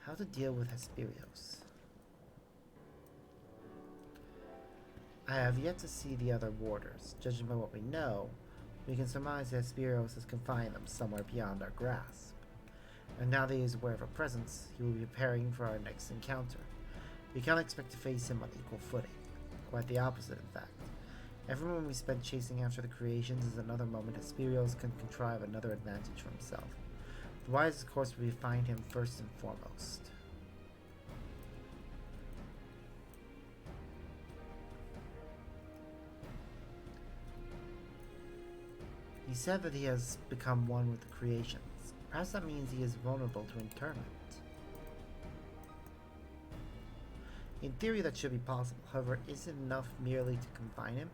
how to deal with Hesperios. I have yet to see the other warders. Judging by what we know, we can surmise that Hesperios has confined them somewhere beyond our grasp. And now that he is aware of our presence, he will be preparing for our next encounter. We can't expect to face him on equal footing. Quite the opposite, in fact. Every moment we spend chasing after the creations is another moment Hesperios can contrive another advantage for himself. The wisest course would be to find him first and foremost. He said that he has become one with the creations. Perhaps that means he is vulnerable to internment. In theory that should be possible, however, is it enough merely to confine him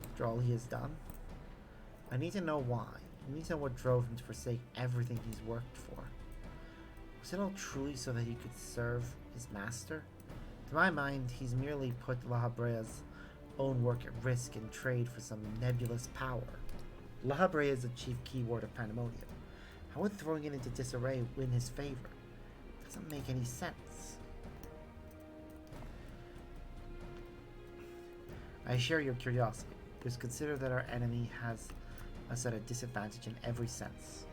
after all he has done? I need to know why. I need to know what drove him to forsake everything he's worked for. Was it all truly so that he could serve his master? To my mind, he's merely put La Habrea's own work at risk in trade for some nebulous power. La Habrea is the chief keyword of Pandemonium. How would throwing it into disarray win his favor? It doesn't make any sense. I share your curiosity, because consider that our enemy has us at a disadvantage in every sense.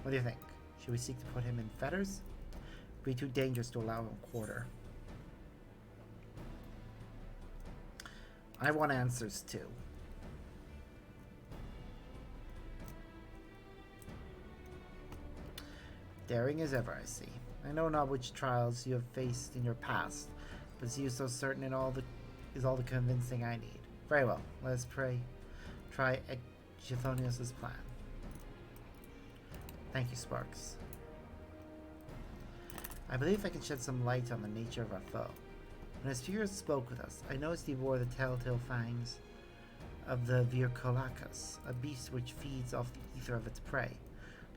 What do you think? Should we seek to put him in fetters? It would be too dangerous to allow him quarter. I want answers too. Daring as ever, I see. I know not which trials you have faced in your past, but see you so certain in is all the convincing I need. Very well, let us try Chthonius' plan. Thank you, Sparks. I believe I can shed some light on the nature of our foe. When his spirit spoke with us, I noticed he wore the telltale fangs of the Vircolacus, a beast which feeds off the ether of its prey.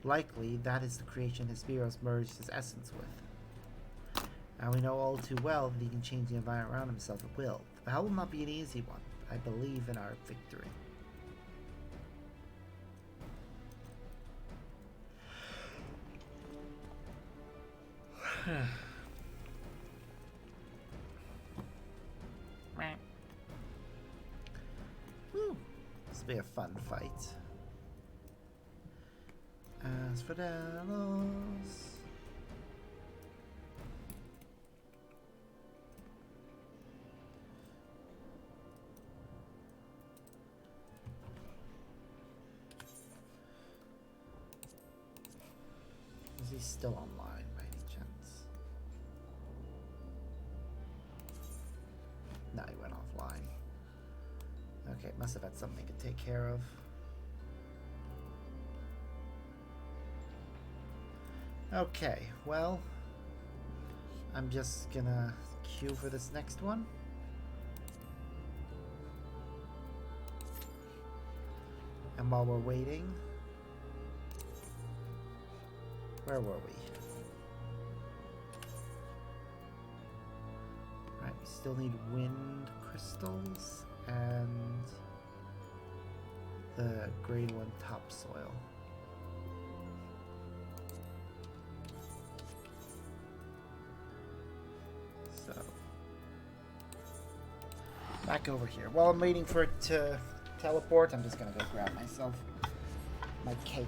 Likely, that is the creation Hesperios merged his essence with. And we know all too well that he can change the environment around himself at will. The battle will not be an easy one, but I believe in our victory. Woo. This will be a fun fight. As for Delos, is he still online by any chance? No, he went offline. Okay, must have had something to take care of. Okay, well, I'm just gonna queue for this next one. And while we're waiting, where were we? Right, we still need wind crystals and the grade 1 topsoil. So, back over here. While I'm waiting for it to teleport, I'm just gonna go grab myself my cake.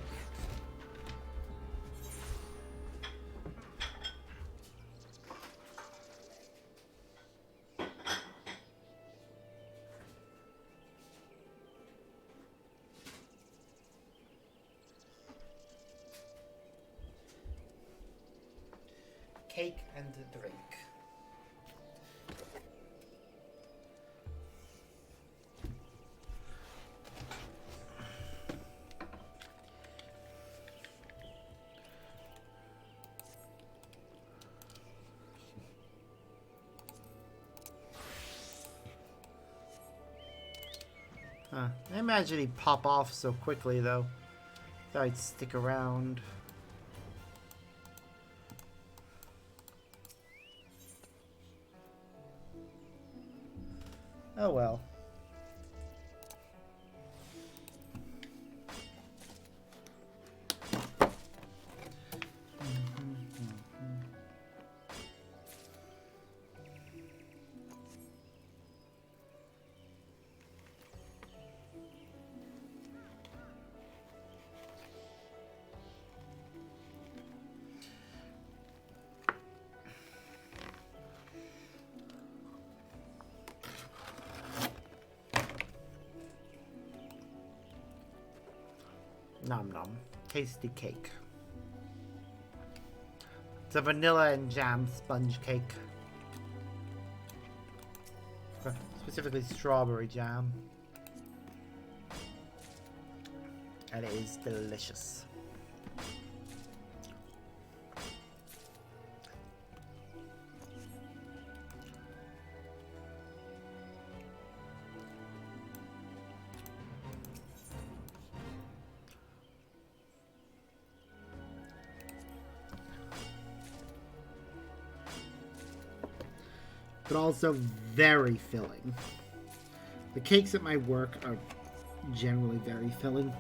Cake and a drink. I imagine he'd pop off so quickly, though. Thought I'd stick around. Oh well. Nom nom. Tasty cake. It's a vanilla and jam sponge cake. Specifically strawberry jam. And it is delicious. But also very filling. The cakes at my work are generally very filling.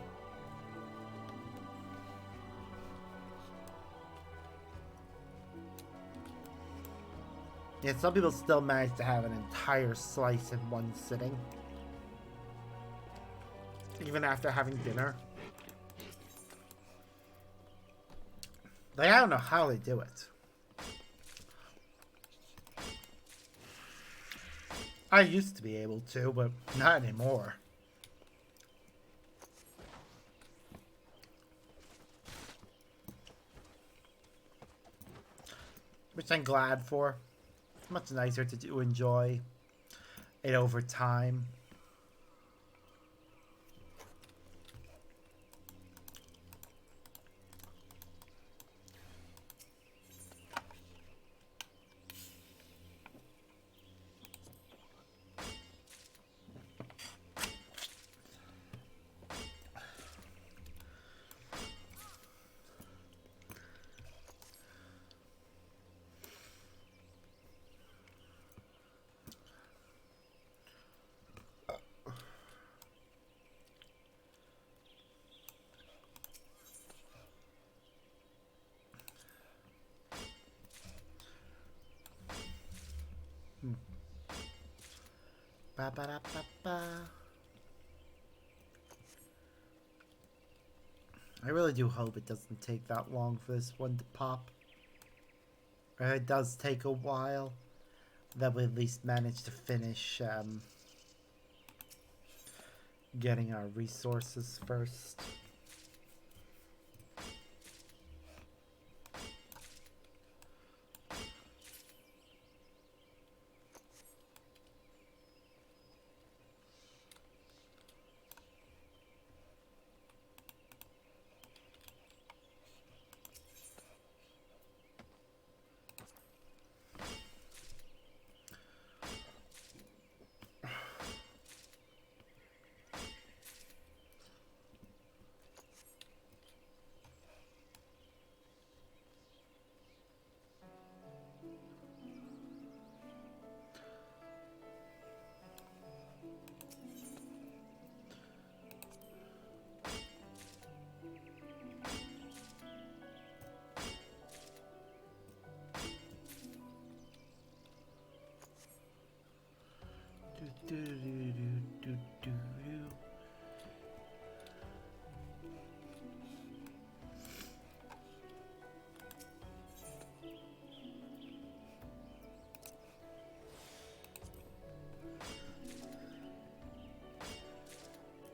Yeah, some people still manage to have an entire slice in one sitting. Even after having dinner. Like, I don't know how they do it. I used to be able to, but not anymore. Which I'm glad for. It's much nicer to enjoy it over time. Ba ba da ba ba. I really do hope it doesn't take that long for this one to pop. Or if it does take a while, that we at least manage to finish getting our resources first.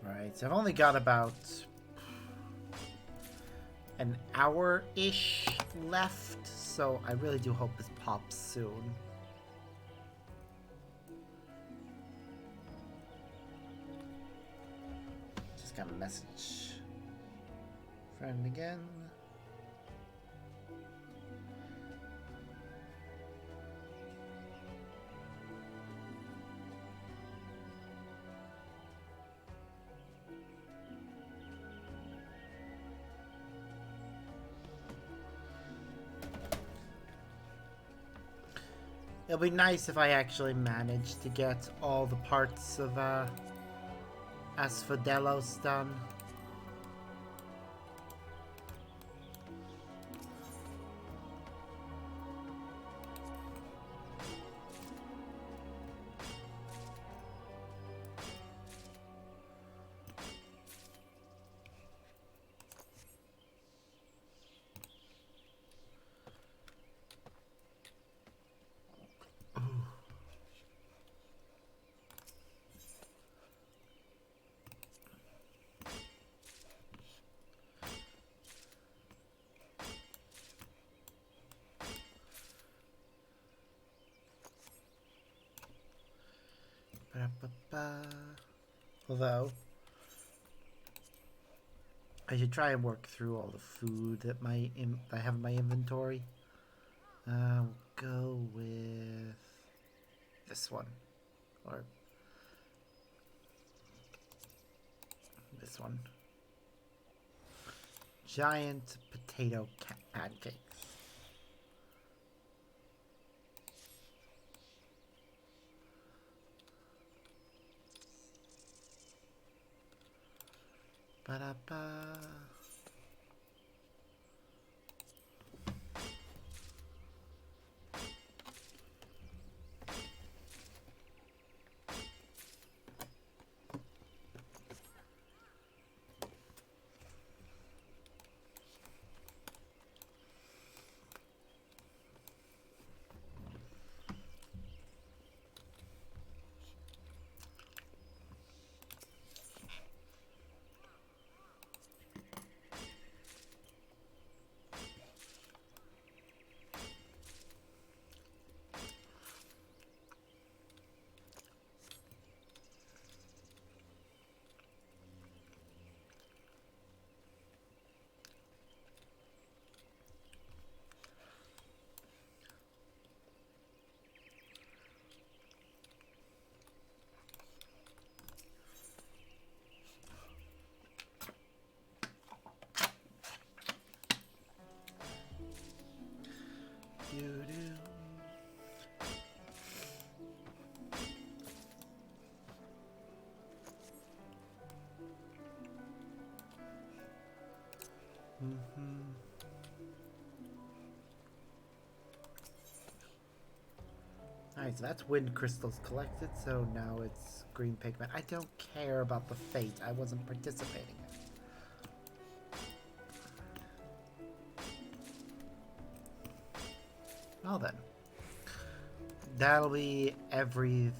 Right, so I've only got about an hour-ish left, so I really do hope this pops soon. Just got a message. Friend again. It'll be nice if I actually manage to get all the parts of Asphodelos done. Although, I should try and work through all the food that I have in my inventory. We'll go with this one, or this one. Giant potato pancakes. Ba-da-ba. Alright, so that's wind crystals collected, so now it's green pigment. I don't care about the fate. I wasn't participating in it. Well then. That'll be every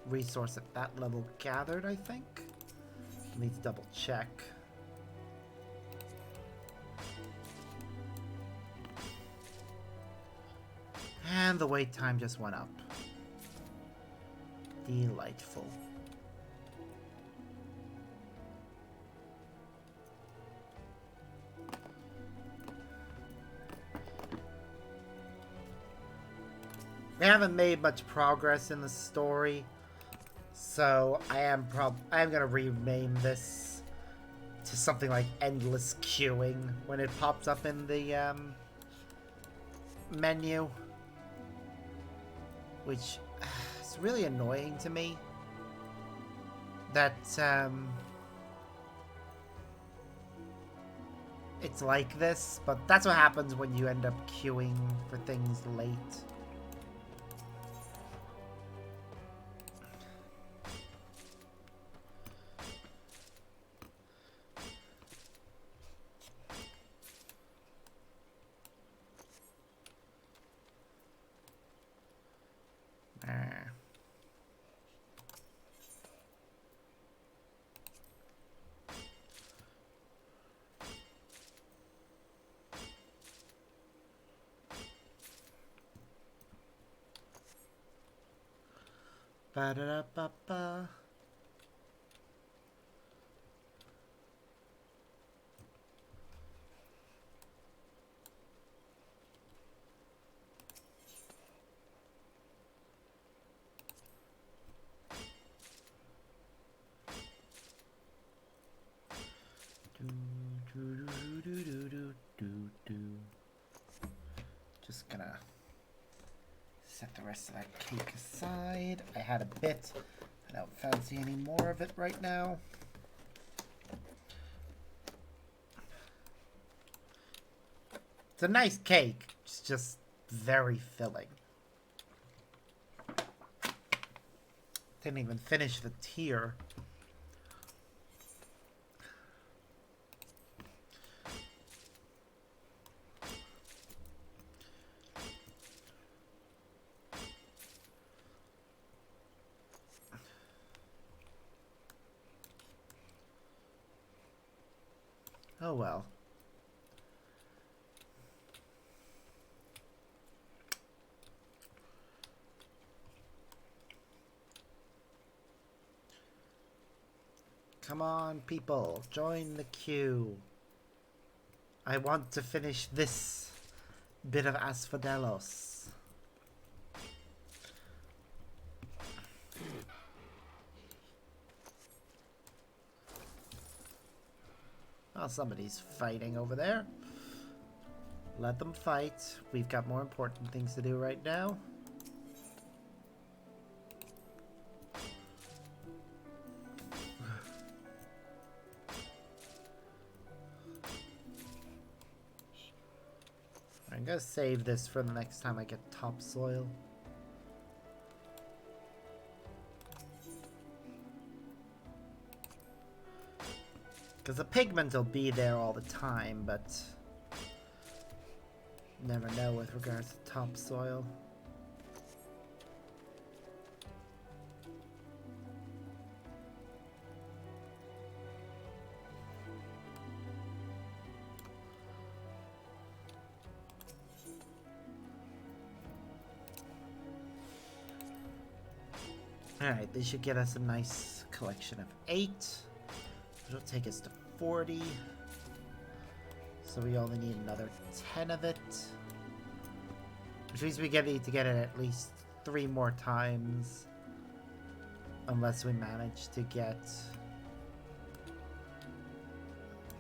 resource at that level gathered, I think. Need to double check. And the wait time just went up. Delightful. They haven't made much progress in the story, so I am gonna rename this to something like endless queuing when it pops up in the menu, which is really annoying to me. That it's like this, but that's what happens when you end up queuing for things late. Ba-da-da-ba-ba. Just gonna set the rest of that cake aside. I had a bit. I don't fancy any more of it right now. It's a nice cake. It's just very filling. Didn't even finish the tier. Oh well. Come on, people. Join the queue. I want to finish this bit of Asphodelos. Oh, somebody's fighting over there. Let them fight. We've got more important things to do right now. I'm gonna save this for the next time I get topsoil. Because the pigment will be there all the time, but never know with regards to topsoil. Alright, they should get us a nice collection of 8. It'll take us to 40. So we only need another 10 of it. Which means we need to get it at least 3 more times. Unless we manage to get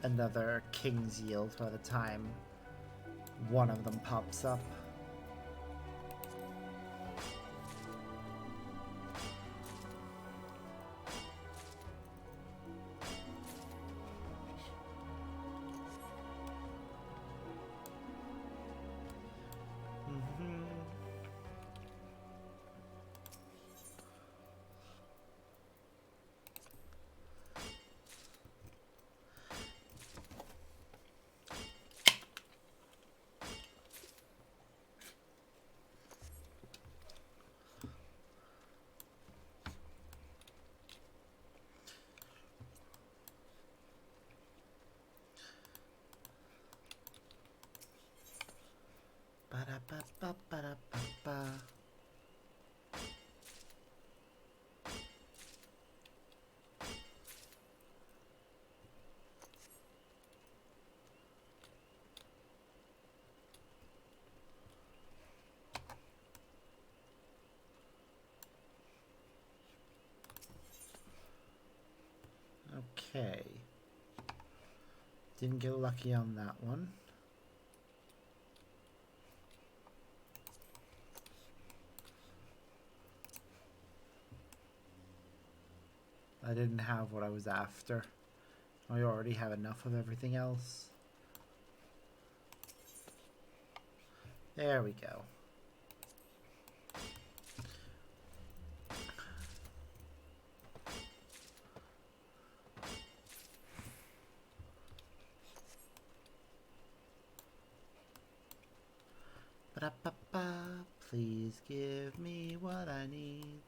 another King's Yield by the time one of them pops up. Ba-da-ba-ba-ba-da-ba-ba. Okay. Didn't get lucky on that one. I didn't have what I was after. I already have enough of everything else. There we go. Ba-da-ba-ba. Please give me what I need.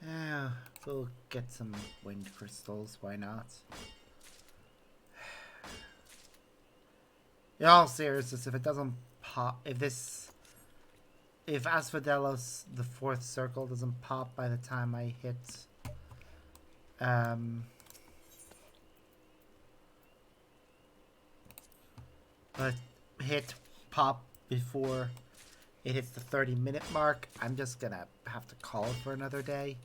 Yeah, we'll get some wind crystals, why not? In all seriousness, if it doesn't pop, if this if Asphodelos, the fourth circle, doesn't pop by the time I hit um, but hit pop before it hits the 30-minute mark, I'm just gonna have to call it for another day,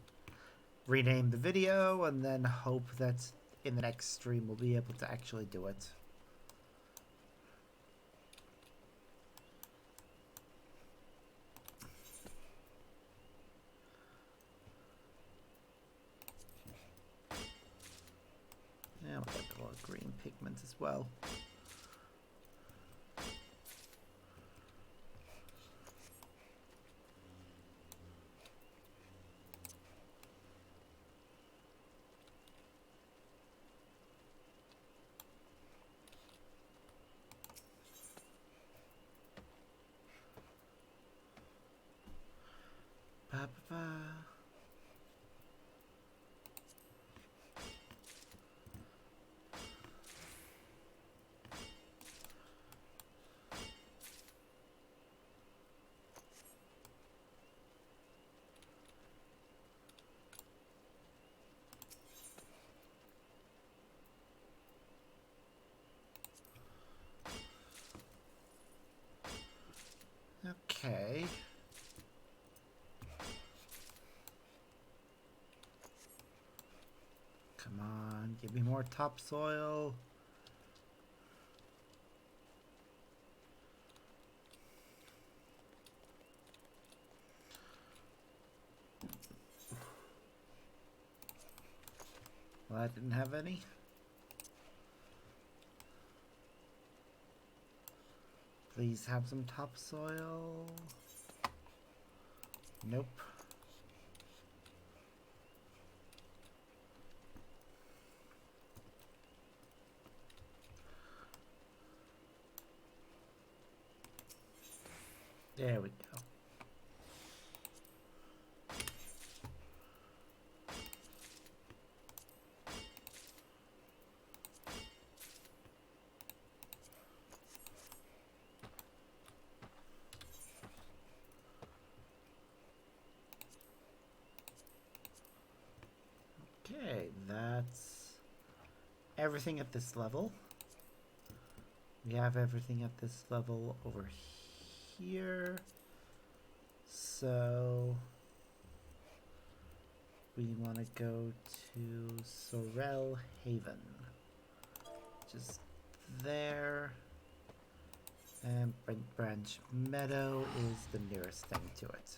rename the video, and then hope that in the next stream we'll be able to actually do it. Yeah, we'll get more green pigment as well. Ba, ba, ba. Okay. Come on, give me more topsoil. Well, I didn't have any. Please have some topsoil. Nope. There we go. Okay, that's everything at this level. We have everything at this level over here. So we want to go to Sorel Haven. Just there. And Branch Meadow is the nearest thing to it.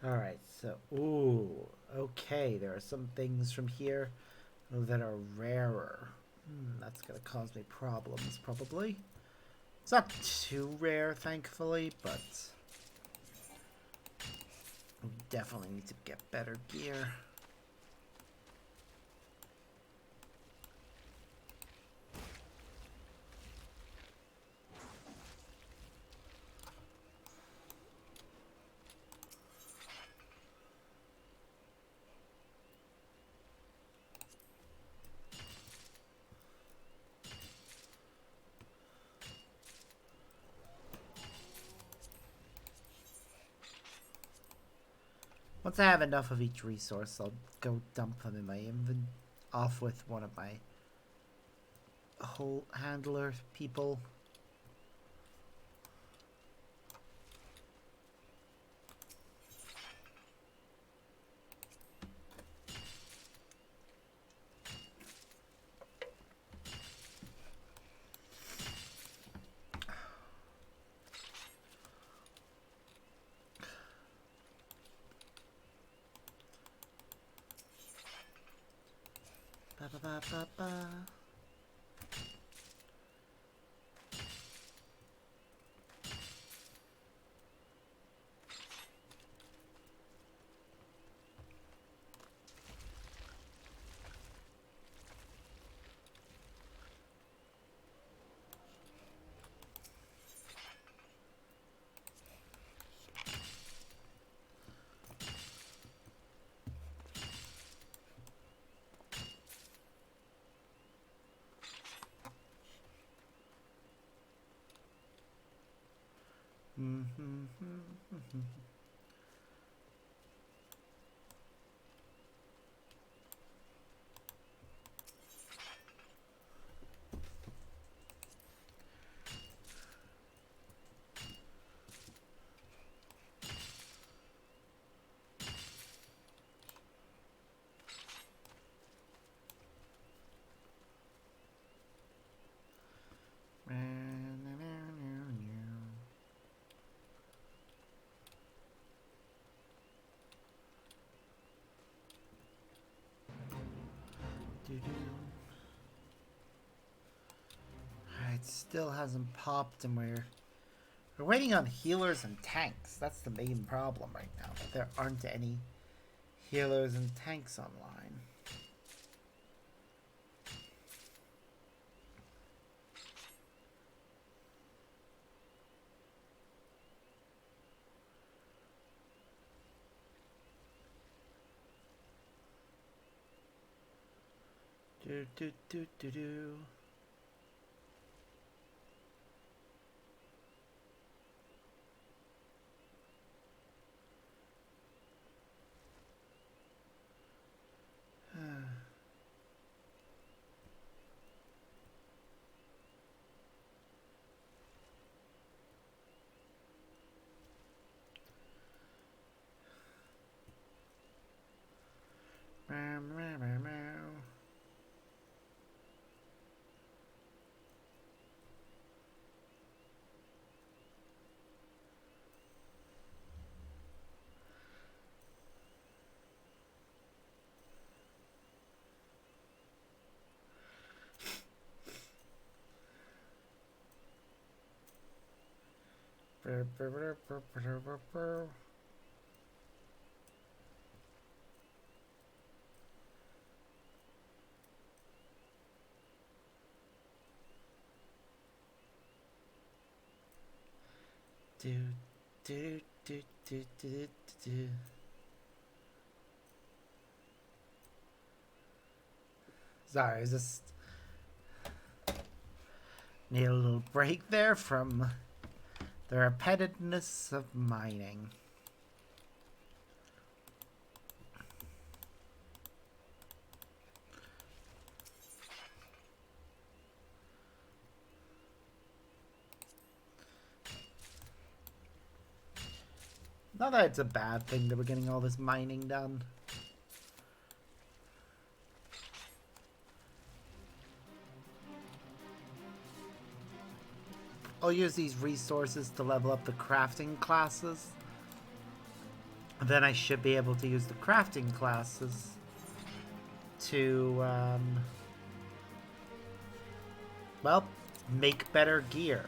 Alright, so, ooh, okay, there are some things from here that are rarer. That's gonna cause me problems, probably. It's not too rare, thankfully, but we definitely need to get better gear. Once I have enough of each resource, I'll go dump them in my inventory, off with one of my whole handler people. Ba-ba-ba-ba-ba. It still hasn't popped, and we're waiting on healers and tanks. That's the main problem right now. There aren't any healers and tanks online. Do do do do do. Do do do do do do. Sorry, I just need a little break there from the repetitiveness of mining. Not that it's a bad thing that we're getting all this mining done. I'll use these resources to level up the crafting classes. Then I should be able to use the crafting classes to, well, make better gear.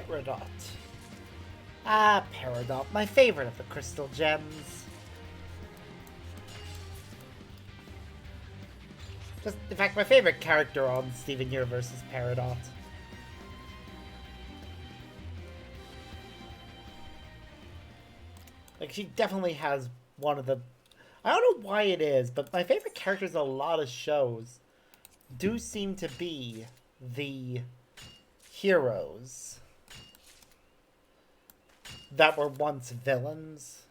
Peridot. Ah, Peridot, my favorite of the crystal gems. Just, in fact, my favorite character on Steven Universe is Peridot. Like, she definitely has one of the... I don't know why it is, but my favorite characters in a lot of shows do seem to be the heroes that were once villains.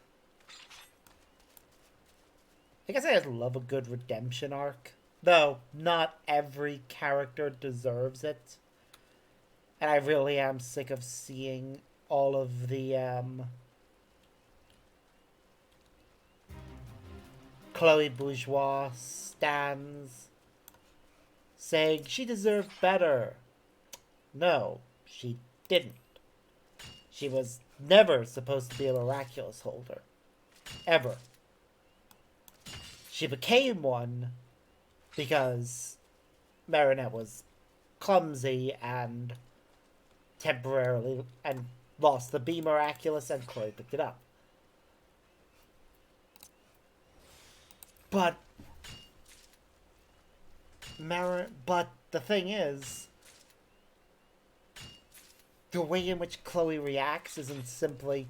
I guess I just love a good redemption arc. Though, not every character deserves it. And I really am sick of seeing all of the, Chloe Bourgeois stans saying she deserved better. No, she didn't. She was never supposed to be a miraculous holder. Ever. She became one because Marinette was clumsy and temporarily and lost the Be Miraculous, and Chloe picked it up. But the thing is, the way in which Chloe reacts isn't simply,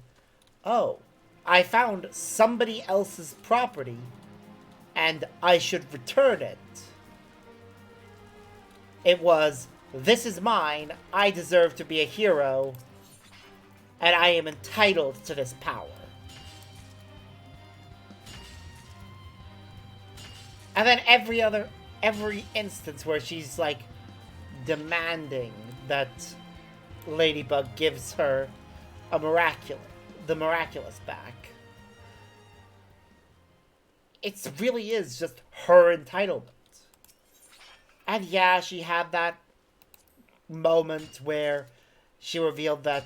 oh, I found somebody else's property and I should return it. It was, this is mine, I deserve to be a hero, and I am entitled to this power. And then every instance where she's, like, demanding that Ladybug gives her the miraculous back. It really is just her entitlement. And yeah, she had that moment where she revealed that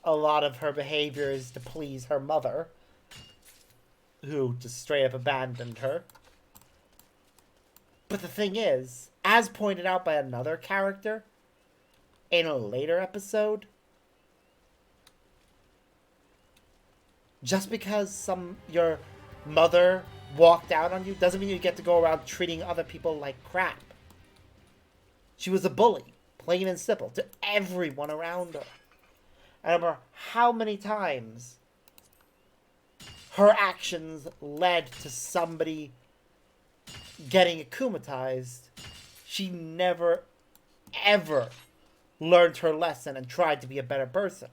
a lot of her behavior is to please her mother, who just straight up abandoned her. But the thing is, as pointed out by another character in a later episode, just because your mother walked out on you doesn't mean you get to go around treating other people like crap. She was a bully, plain and simple, to everyone around her. I remember how many times her actions led to somebody getting akumatized. She never, ever learned her lesson and tried to be a better person.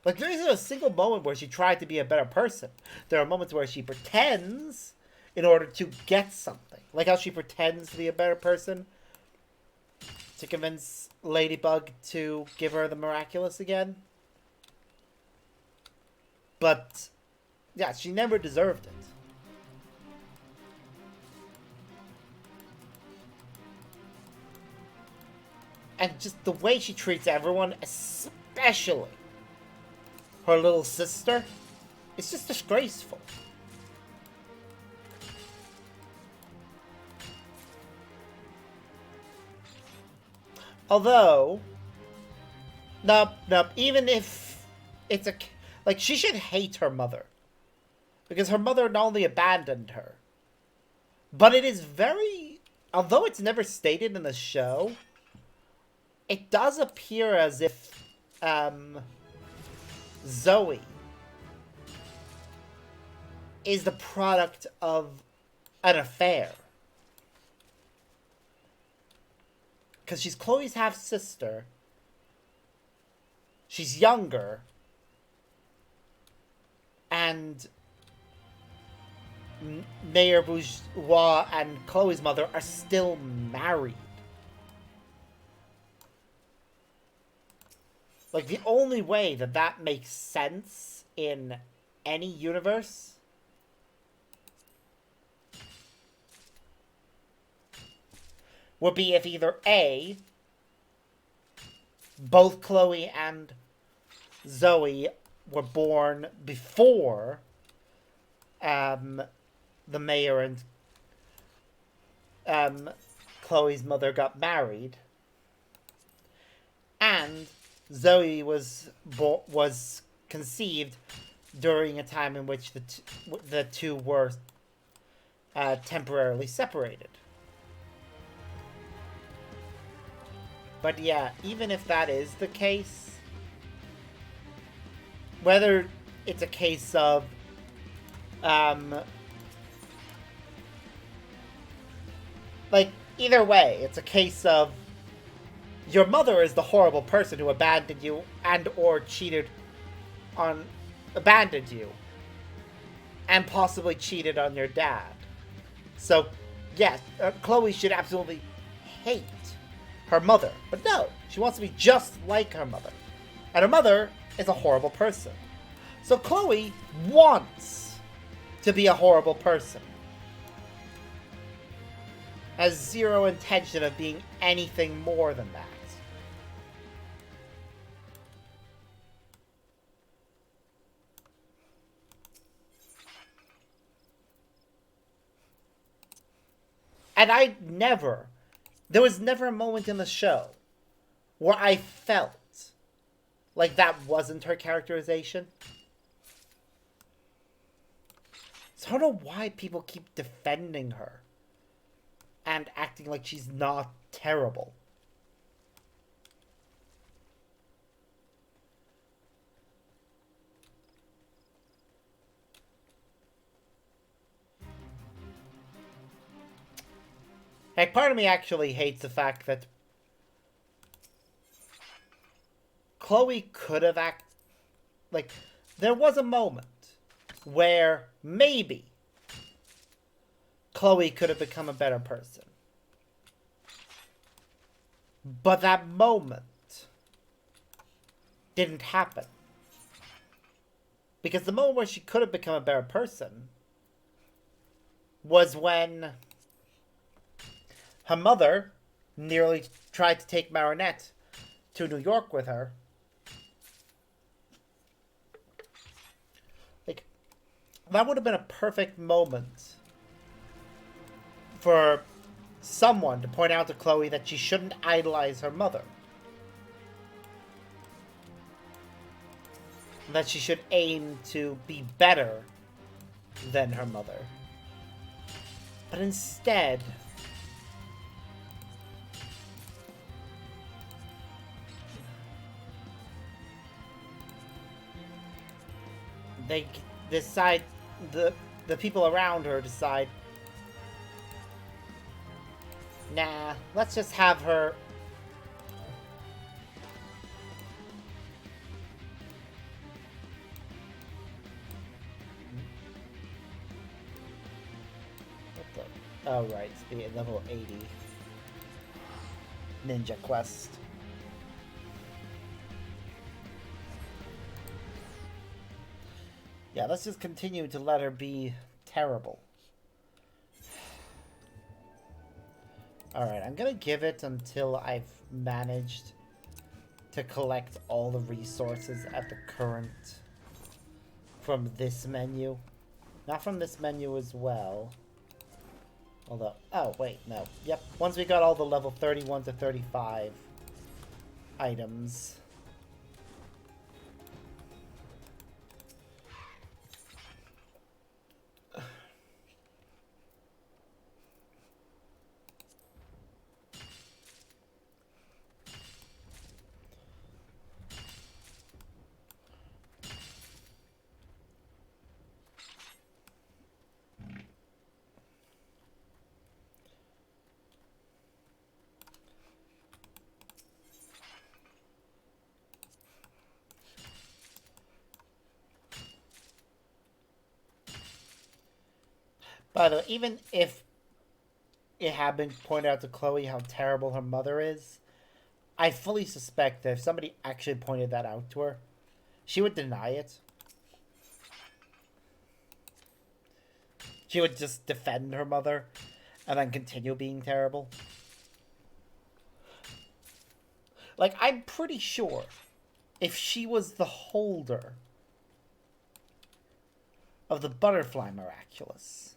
Like, there isn't a single moment where she tried to be a better person. There are moments where she pretends in order to get something. Like how she pretends to be a better person to convince Ladybug to give her the miraculous again. But, yeah, she never deserved it. And just the way she treats everyone, especially her little sister, it's just disgraceful. Although, nope, even if it's like, she should hate her mother. Because her mother not only abandoned her, but it is very, although it's never stated in the show, it does appear as if, Zoe is the product of an affair. Because she's Chloe's half-sister. She's younger. And Mayor Bourgeois and Chloe's mother are still married. Like, the only way that makes sense in any universe would be if either A, both Chloe and Zoe were born before the mayor and Chloe's mother got married, And Zoe was conceived during a time in which the two were temporarily separated. But yeah, even if that is the case, whether it's a case of like, either way, it's a case of your mother is the horrible person who abandoned you and or abandoned you and possibly cheated on your dad. So, yes, Chloe should absolutely hate her mother. But no, she wants to be just like her mother. And her mother is a horrible person. So Chloe wants to be a horrible person. Has zero intention of being anything more than that. And there was never a moment in the show where I felt like that wasn't her characterization. So I don't know why people keep defending her and acting like she's not terrible. Like, part of me actually hates the fact that Chloe could have like, there was a moment where maybe Chloe could have become a better person. But that moment didn't happen. Because the moment where she could have become a better person was when her mother nearly tried to take Marinette to New York with her. Like, that would have been a perfect moment for someone to point out to Chloe that she shouldn't idolize her mother. That she should aim to be better than her mother. But instead, they decide, the people around her decide, nah, let's just have her oh right, it's the level 80 ninja quest. Yeah, let's just continue to let her be terrible. Alright, I'm gonna give it until I've managed to collect all the resources at the current from this menu. Not from this menu as well. Although, oh wait, no. Yep, once we got all the level 31 to 35 items. By the way, even if it had been pointed out to Chloe how terrible her mother is, I fully suspect that if somebody actually pointed that out to her, she would deny it. She would just defend her mother and then continue being terrible. Like, I'm pretty sure if she was the holder of the Butterfly Miraculous,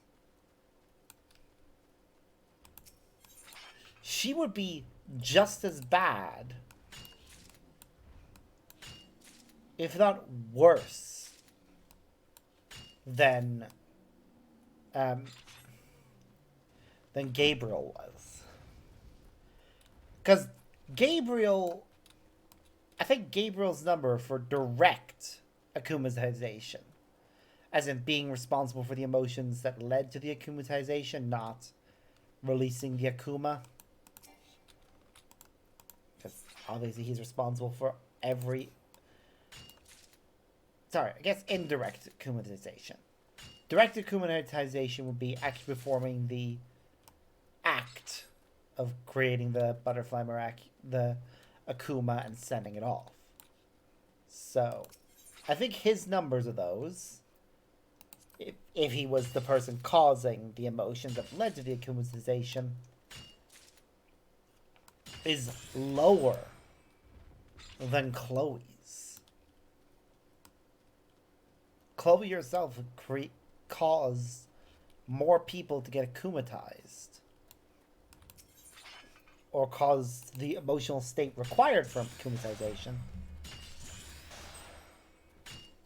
she would be just as bad if not worse, than um, Gabriel was. Because Gabriel, I think Gabriel's number for direct akumatization, as in being responsible for the emotions that led to the akumatization, not releasing the akuma. Because obviously he's responsible for every... Sorry, I guess indirect akumatization. Direct akumatization would be actually performing the act of creating the butterfly the akuma and sending it off. So, I think his numbers of those, if he was the person causing the emotions that led to the akumatization, is lower than Chloe's. Chloe herself caused more people to get akumatized, or caused the emotional state required for akumatization,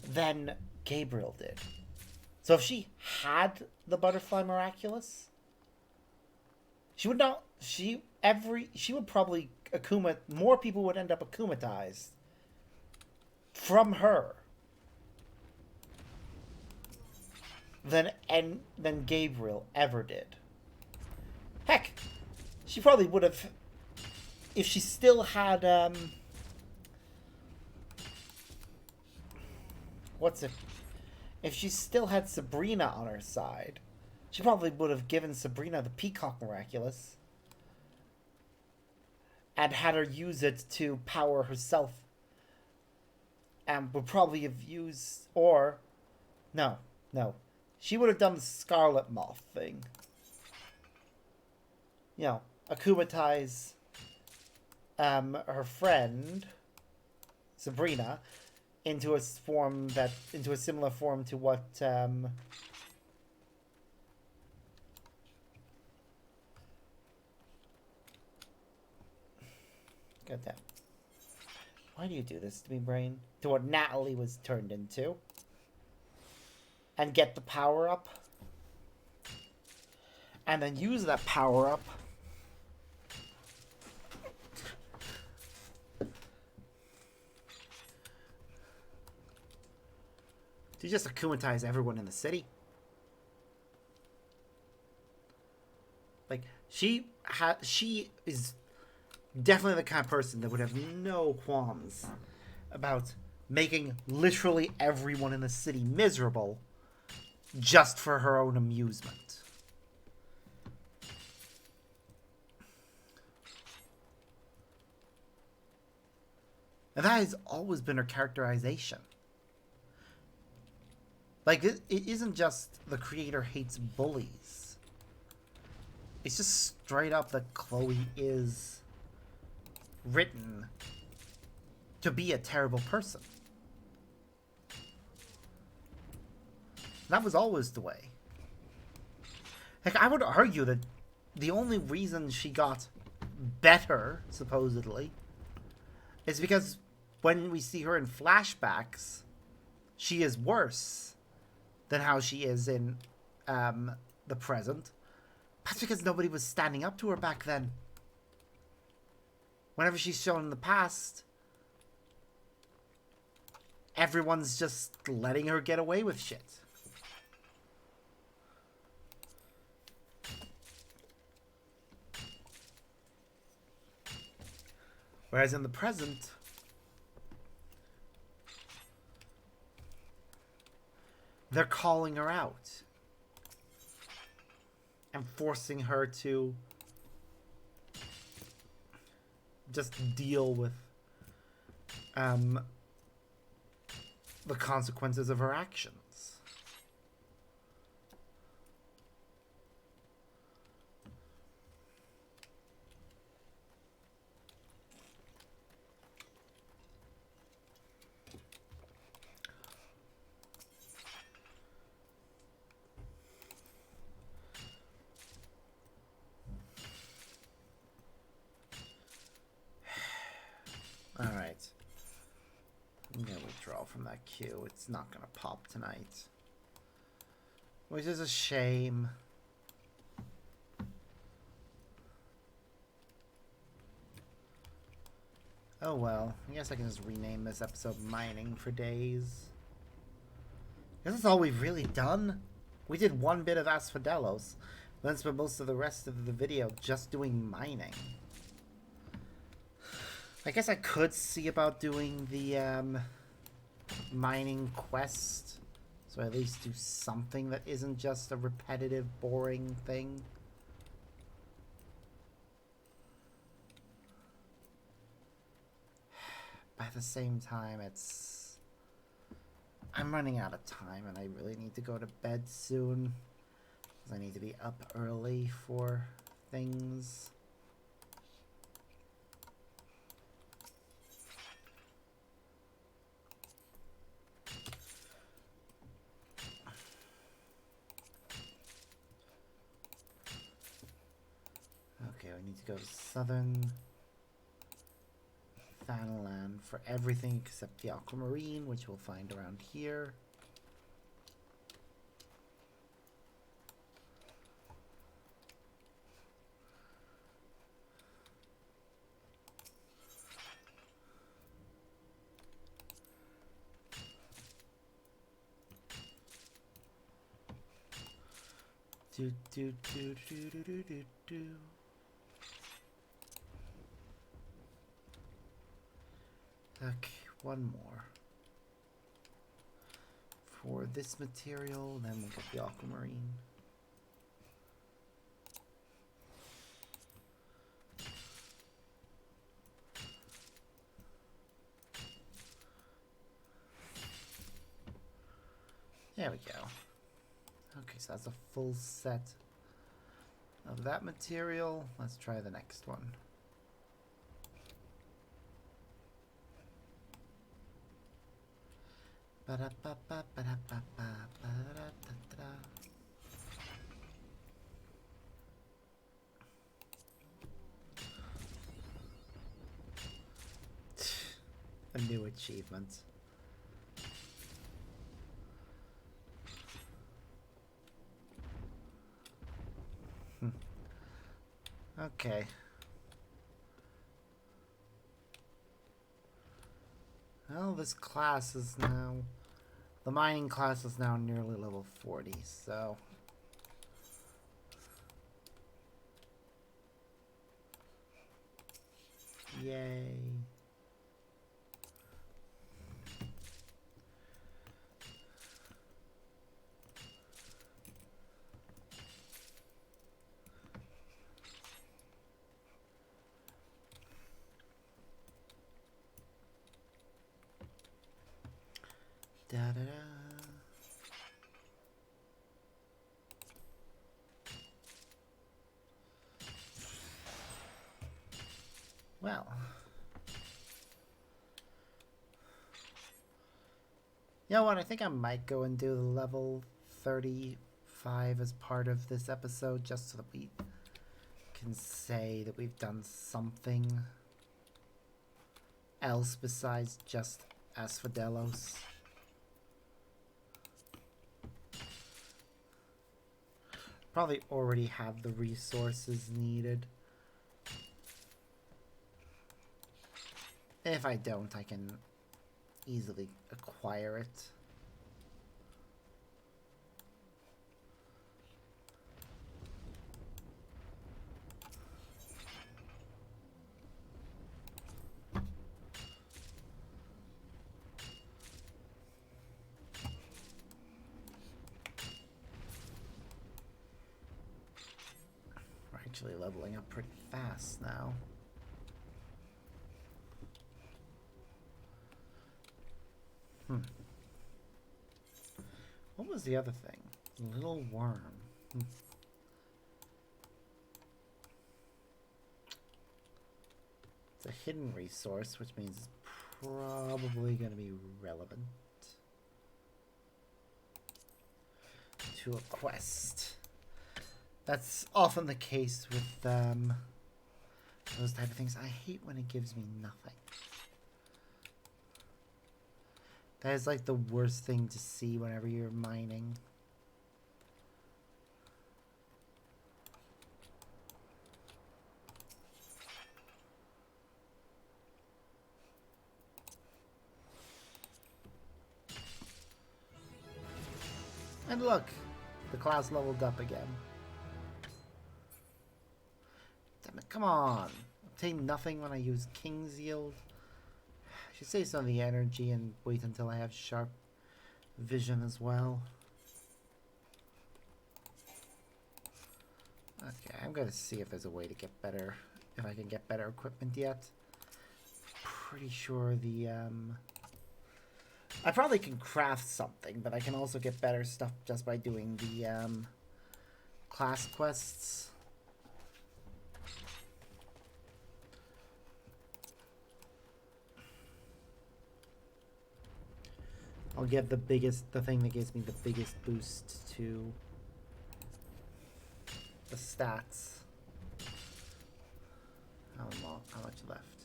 than Gabriel did. So if she had the butterfly miraculous, she would not. She would probably more people would end up akumatized from her than Gabriel ever did. Heck, she probably would have, if she still had if she still had Sabrina on her side, she probably would have given Sabrina the Peacock Miraculous and had her use it to power herself, and would probably have used, or no, she would have done the Scarlet Moth thing. You know, akumatize her friend Sabrina into a similar form to what God damn. Why do you do this to me, brain? To what Natalie was turned into. And get the power up. And then use that power up to just akumatize everyone in the city. Like, she is definitely the kind of person that would have no qualms about making literally everyone in the city miserable just for her own amusement. And that has always been her characterization. Like, it isn't just the creator hates bullies. It's just straight up that Chloe is written to be a terrible person. That was always the way. Heck, I would argue that the only reason she got better, supposedly, is because when we see her in flashbacks, she is worse than how she is in the present. That's because nobody was standing up to her back then. Whenever she's shown in the past, everyone's just letting her get away with shit. Whereas in the present, they're calling her out and forcing her to just deal with the consequences of her actions. Alright. I'm gonna withdraw from that queue. It's not gonna pop tonight. Which is a shame. Oh well, I guess I can just rename this episode Mining for Days. This is all we've really done. We did one bit of Asphodelos, then spent most of the rest of the video just doing mining. I guess I could see about doing the mining quest, so at least do something that isn't just a repetitive, boring thing. But at the same time, I'm running out of time and I really need to go to bed soon. Because I need to be up early for things. Okay, we need to go to Southern Thanalan for everything except the Aquamarine, which we'll find around here. Do do do do do do do do. Okay, one more. For this material, then we'll get the Aquamarine. There we go. Okay, so that's a full set of that material. Let's try the next one. A new achievement. Okay. Well, this class is now... The mining class is now nearly level 40, so... Yay. Da da da. Well. You know what? I think I might go and do the level 35 as part of this episode, just so that we can say that we've done something else besides just Asphodelos. Probably already have the resources needed. If I don't, I can easily acquire it. We're actually leveling up pretty fast now. What was the other thing? Little worm. It's a hidden resource, which means it's probably going to be relevant to a quest. That's often the case with those type of things. I hate when it gives me nothing. That is like the worst thing to see whenever you're mining. And look, the class leveled up again. Damn it, come on. Obtain nothing when I use King's Yield. I should save some of the energy and wait until I have sharp vision as well. Okay, I'm gonna see if there's a way to get better, if I can get better equipment yet. Pretty sure the, I probably can craft something, but I can also get better stuff just by doing the, class quests. I'll get the thing that gives me the biggest boost to the stats. How much left?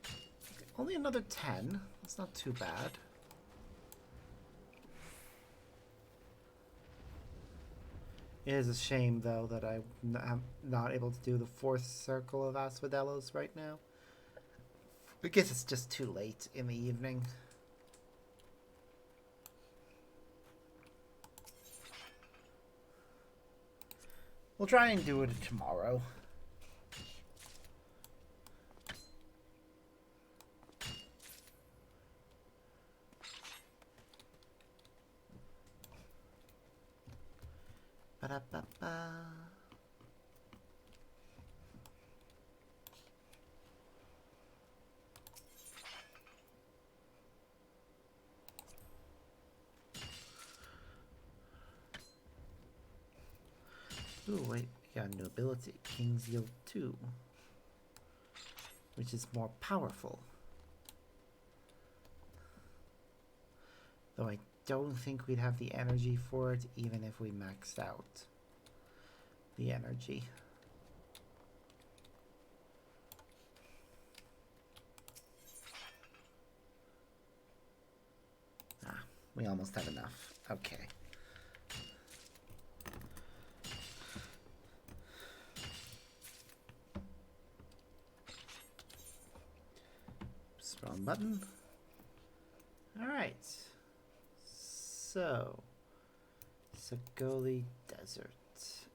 Okay, only another 10. That's not too bad. It is a shame, though, that I'm not able to do the 4th circle of Asphodelos right now. I guess it's just too late in the evening. We'll try and do it tomorrow. Ba-da-ba-ba. Ooh, wait, we got a new ability, King's Yield 2, which is more powerful. Though I don't think we'd have the energy for it, even if we maxed out the energy. Ah, we almost have enough. Okay. Wrong button. Alright. So, Sagoli Desert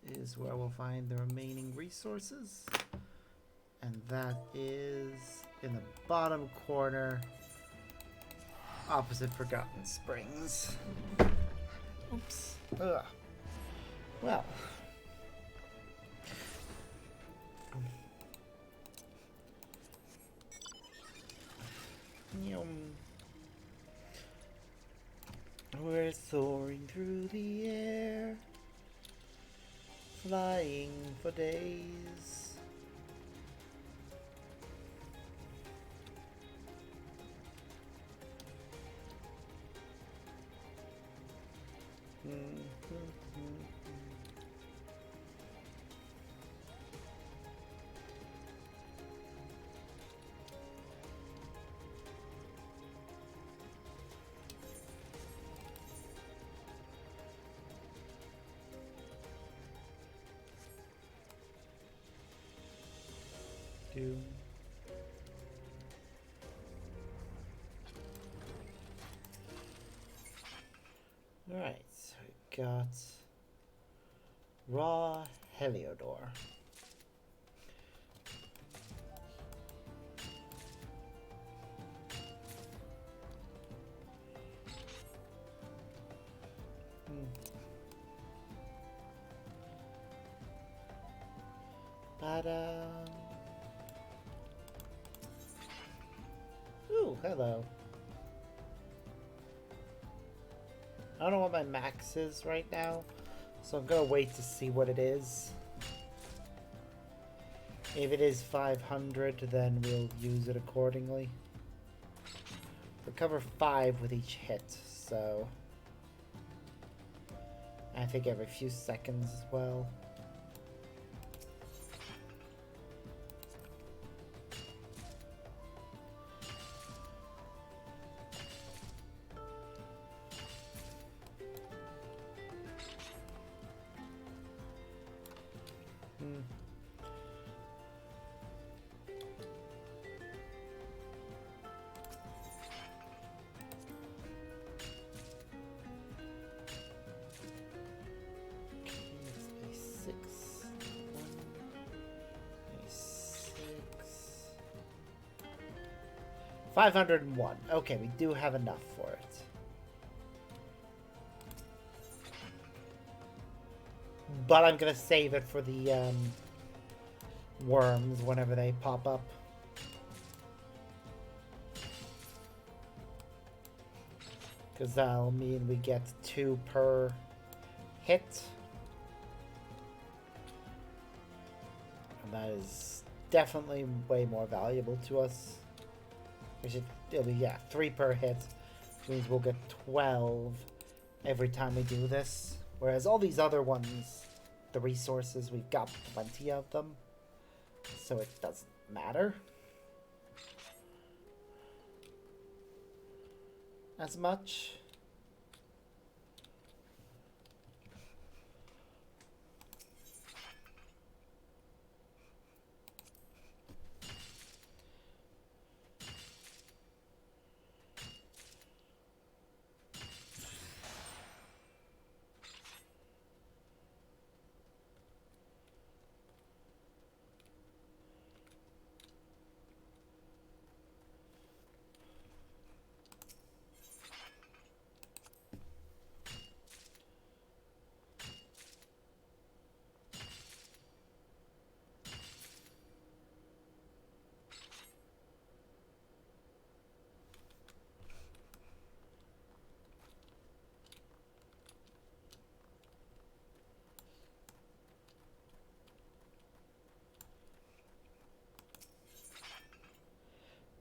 is where we'll find the remaining resources. And that is in the bottom corner, opposite Forgotten Springs. Oops. Ugh. Well. We're soaring through the air, flying for days. Alright, so we got raw Heliodor. Ooh, hello. I don't know what my max is right now, so I'm gonna wait to see what it is. If it is 500, then we'll use it accordingly. Recover 5 with each hit, so I think every few seconds as well. 501. Okay, we do have enough for it. But I'm gonna save it for the worms whenever they pop up. Because that'll mean we get 2 per hit. And that is definitely way more valuable to us. It'll be, yeah, 3 per hit. Which means we'll get 12 every time we do this. Whereas all these other ones, the resources, we've got plenty of them. So it doesn't matter as much.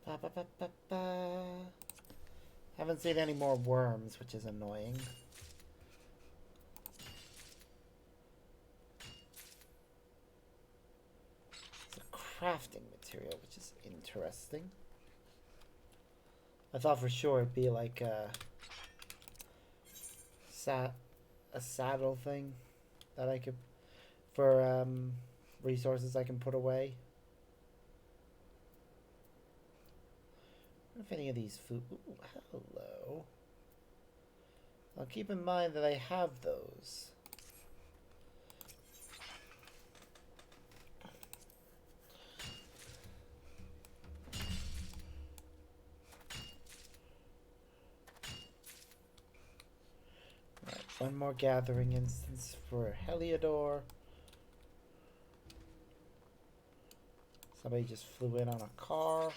Ba, ba, ba, ba, ba. Haven't seen any more worms, which is annoying. It's a crafting material, which is interesting. I thought for sure it'd be like a saddle thing that I could, for resources I can put away. I wonder if any of these food... Ooh, hello. Now keep in mind that I have those. Right, one more gathering instance for Heliodor. Somebody just flew in on a car.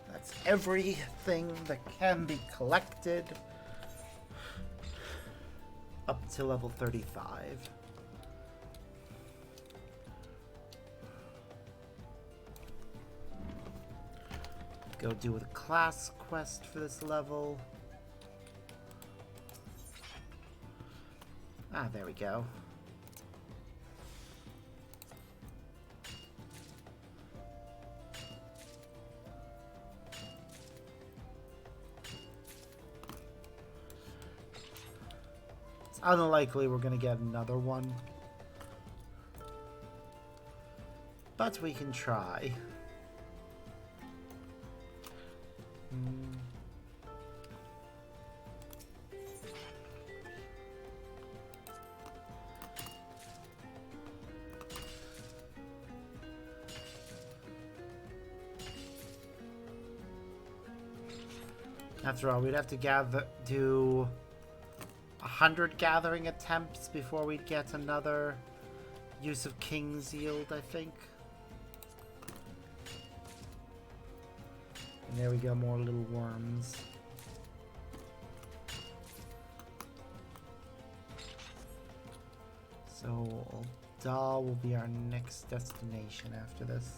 That's everything that can be collected up to level 35. Go do a class quest for this level. Ah, there we go. It's unlikely we're gonna get another one, but we can try. After all, we'd have to do 100 gathering attempts before we'd get another use of King's Yield, I think. And there we go, more little worms. So, Aldal will be our next destination after this.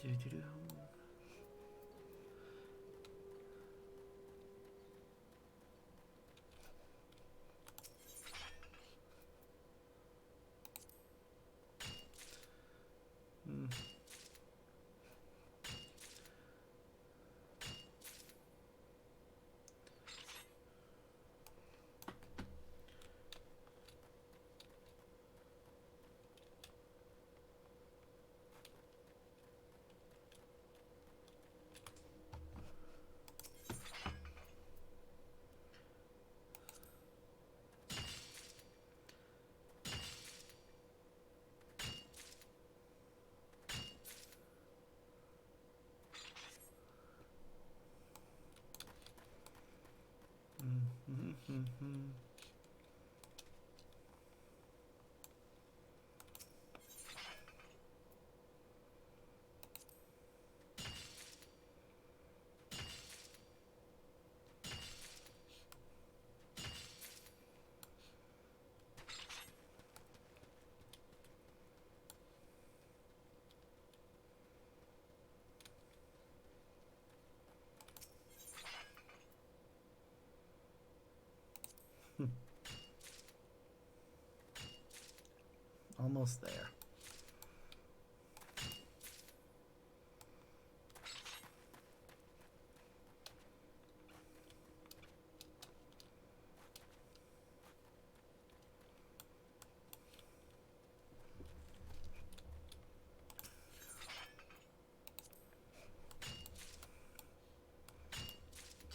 Do-do-do. Almost there.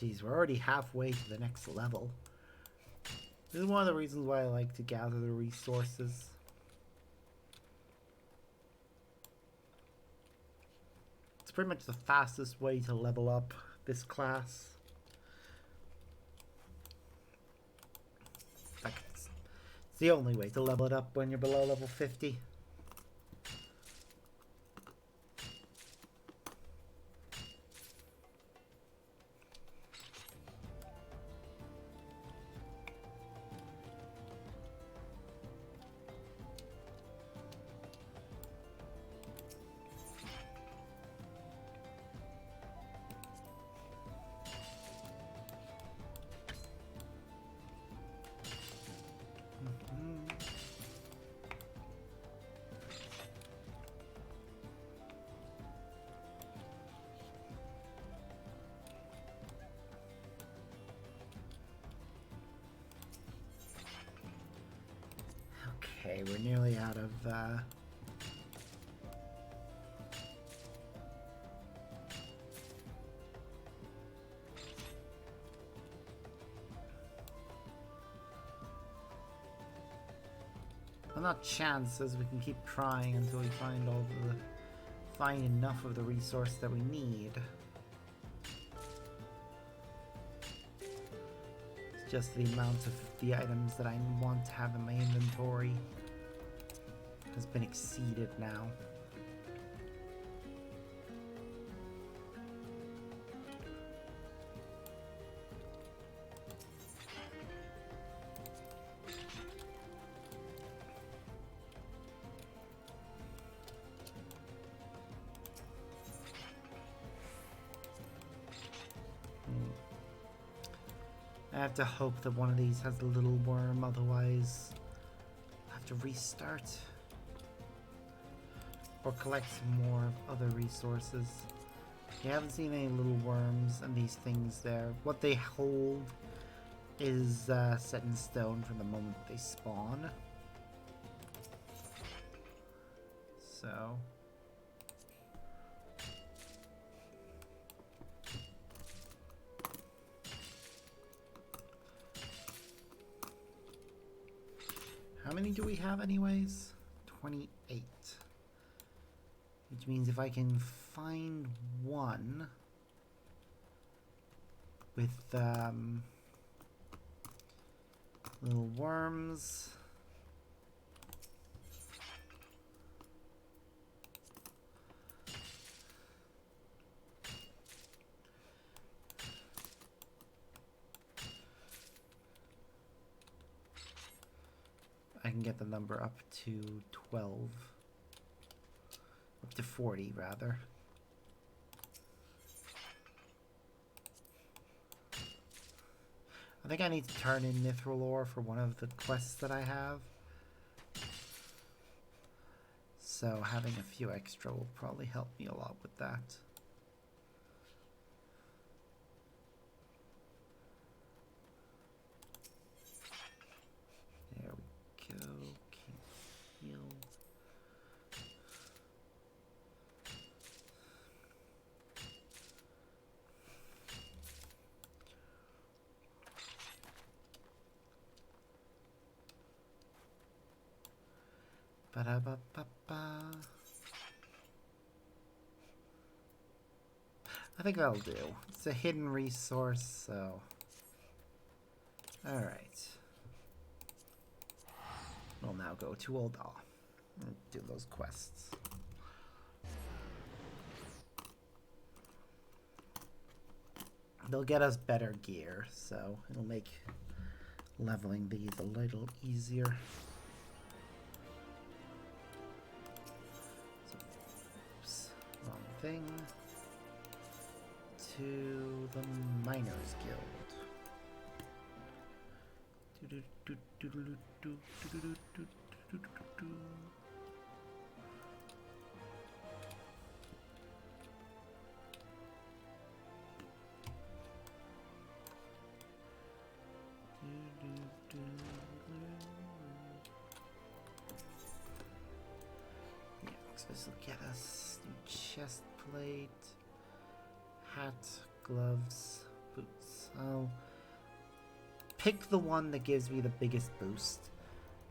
Geez, we're already halfway to the next level. This is one of the reasons why I like to gather the resources. It's pretty much the fastest way to level up this class. In fact, it's the only way to level it up when you're below level 50. Okay, we're nearly out of well, not chances. We can keep trying until we find enough of the resource that we need. It's just the amount of the items that I want to have in my inventory has been exceeded now. I have to hope that one of these has a little worm, otherwise I'll have to restart. Or collect some more other resources. You haven't seen any little worms and these things there. What they hold is set in stone from the moment they spawn. So... how many do we have anyways? 28. Which means if I can find one with little worms. I can get the number up to 12. Up to 40, rather. I think I need to turn in mithril ore for one of the quests that I have. So having a few extra will probably help me a lot with that. There we go. Keep heal. Ba-da-ba-ba-ba. I think that'll do. It's a hidden resource, so... Alright. We'll now go to Ul'dah and do those quests. They'll get us better gear, so it'll make leveling these a little easier. So, oops, wrong thing. To the Miners Guild. Yeah, so this will get us new chest plate, hat, gloves, boots. I'll pick the one that gives me the biggest boost.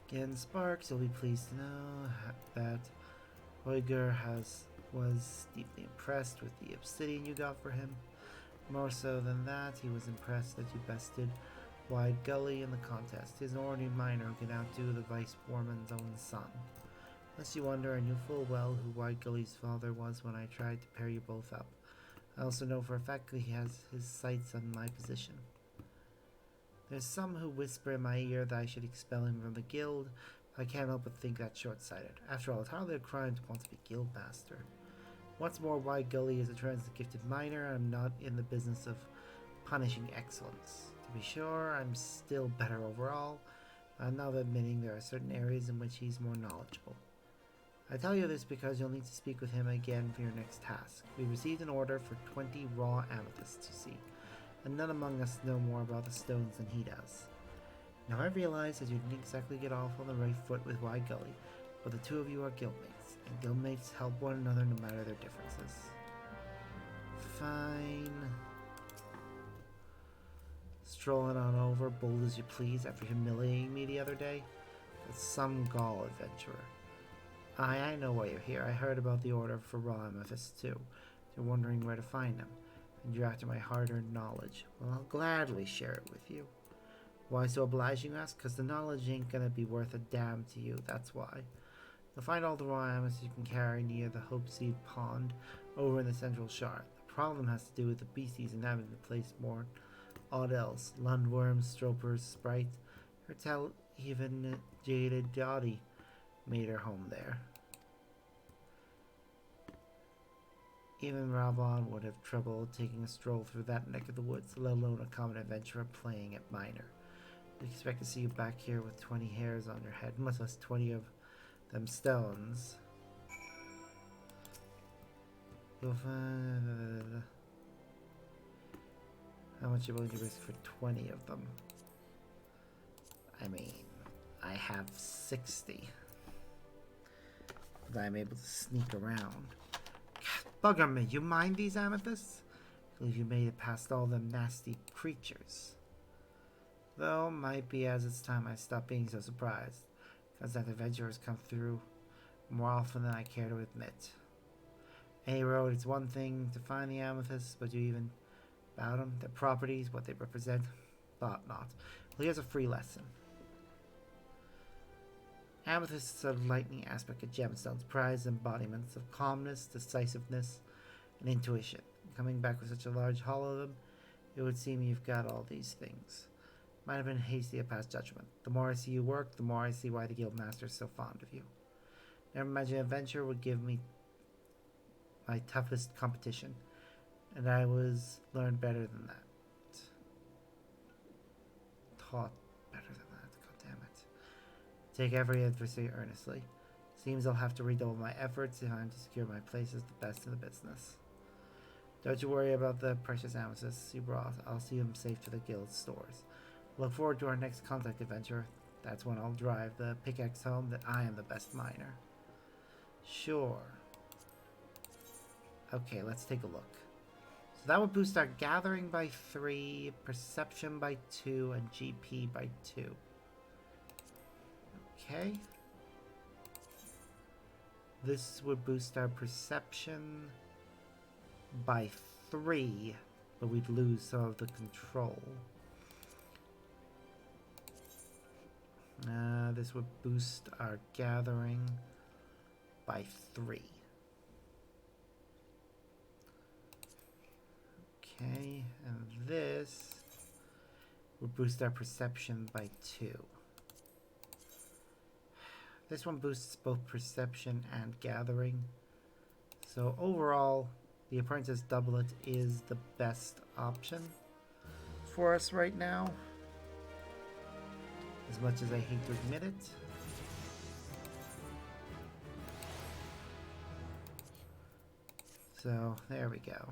Again, Sparks, you'll be pleased to know that Uyghur was deeply impressed with the obsidian you got for him. More so than that, he was impressed that you bested Wide Gully in the contest. His ordinary miner could outdo the vice foreman's own son. Unless you wonder, I knew full well who Wide Gully's father was when I tried to pair you both up. I also know for a fact that he has his sights on my position. There's some who whisper in my ear that I should expel him from the guild, but I can't help but think that's short-sighted. After all, it's hardly a crime to want to be guildmaster. What's more, Wide Gully is a tremendously gifted miner, and I'm not in the business of punishing excellence. To be sure, I'm still better overall. I'm not admitting there are certain areas in which he's more knowledgeable. I tell you this because you'll need to speak with him again for your next task. We received an order for 20 raw amethysts, you see, and none among us know more about the stones than he does. Now I realize that you didn't exactly get off on the right foot with Wide Gully, but the two of you are guildmates, and guildmates help one another no matter their differences. Fine. Strolling on over, bold as you please, after humiliating me the other day? That's some Gaul adventurer. I know why you're here. I heard about the order for raw amethysts too. You're wondering where to find them, and you're after my hard-earned knowledge. Well, I'll gladly share it with you. Why so obliging, you ask? Because the knowledge ain't gonna be worth a damn to you, that's why. You'll find all the raw amethysts you can carry near the Hopeseed Pond over in the Central Shard. The problem has to do with the beasties inhabiting the place more odd else. Lundworms, stropers, sprites, or tell even Jaded Dottie made her home there. Even Rabon would have trouble taking a stroll through that neck of the woods, let alone a common adventurer playing at miner. We expect to see you back here with 20 hairs on your head, much less 20 of them stones. You'll find... How much are you willing to risk for 20 of them? I mean, I have 60. But I'm able to sneak around. God, bugger me, you mind these amethysts? I believe you made it past all them nasty creatures. Though, might be as it's time I stop being so surprised, because that adventurers come through more often than I care to admit. Any road, it's one thing to find the amethysts, but you even about them, their properties, what they represent, thought not. Well, here's a free lesson. Amethysts are the lightning aspect of gemstones, prized embodiments of calmness, decisiveness, and intuition. Coming back with such a large haul of them, it would seem you've got all these things. Might have been hasty at past judgment. The more I see you work, the more I see why the guildmaster is so fond of you. Never imagined an adventure would give me my toughest competition, and I was learned better than that. taught better than that. God damn it. Take every adversary earnestly. Seems I'll have to redouble my efforts if I'm to secure my place as the best in the business. Don't you worry about the precious amethysts you brought. I'll see them safe to the guild's stores. Look forward to our next contact adventure. That's when I'll drive the pickaxe home that I am the best miner. Sure. Okay, let's take a look. So that would boost our gathering by 3, perception by 2, and GP by 2. Okay. This would boost our perception by 3, but we'd lose some of the control. This would boost our gathering by 3. Okay, and this would boost our perception by 2. This one boosts both perception and gathering. So overall, the apprentice doublet is the best option for us right now. As much as I hate to admit it. So, there we go.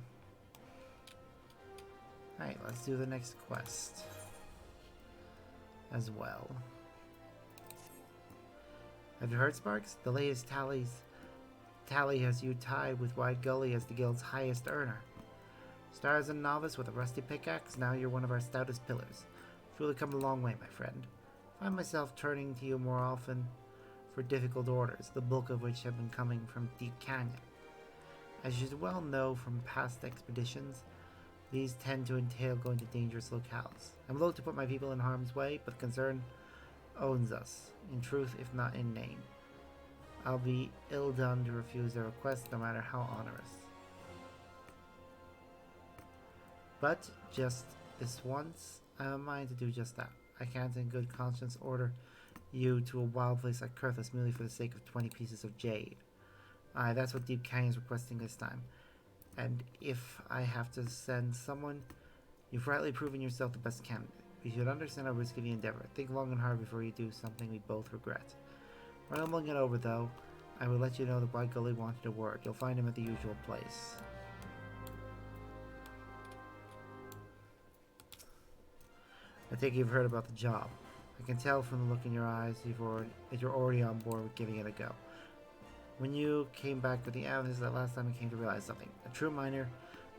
Alright, let's do the next quest as well. Have you heard, Sparks? The latest tally has you tied with Wide Gully as the guild's highest earner. Started as a novice with a rusty pickaxe, now you're one of our stoutest pillars. Truly come a long way, my friend. Find myself turning to you more often for difficult orders, the bulk of which have been coming from Deep Canyon. As you well know from past expeditions, these tend to entail going to dangerous locales. I'm loath to put my people in harm's way, but the concern owns us, in truth if not in name. I'll be ill done to refuse their request, no matter how onerous. But just this once, I have a mind to do just that. I can't in good conscience order you to a wild place like Kurthus merely for the sake of 20 pieces of jade. Aye, that's what Deep Canyon's requesting this time. And if I have to send someone, you've rightly proven yourself the best candidate. You should understand how risky the endeavor. Think long and hard before you do something we both regret. When I'm mulling it over, though, I will let you know that White Gully wanted a word. You'll find him at the usual place. I think you've heard about the job. I can tell from the look in your eyes that you're already on board with giving it a go. When you came back with the amethyst that last time, I came to realize something. A true miner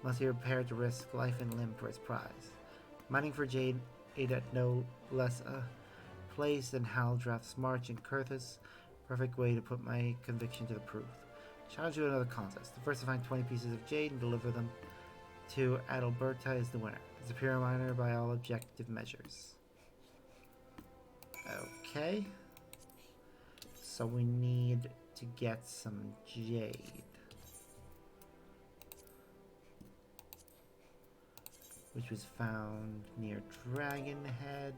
must be prepared to risk life and limb for his prize. Mining for jade at no less a place than Haldrath's March in Kurthus. Perfect way to put my conviction to the proof. Challenge you to another contest. The first to find 20 pieces of jade and deliver them to Adalberta is the winner. It's a pure miner by all objective measures. Okay. So we need to get some jade. Which was found near Dragonhead.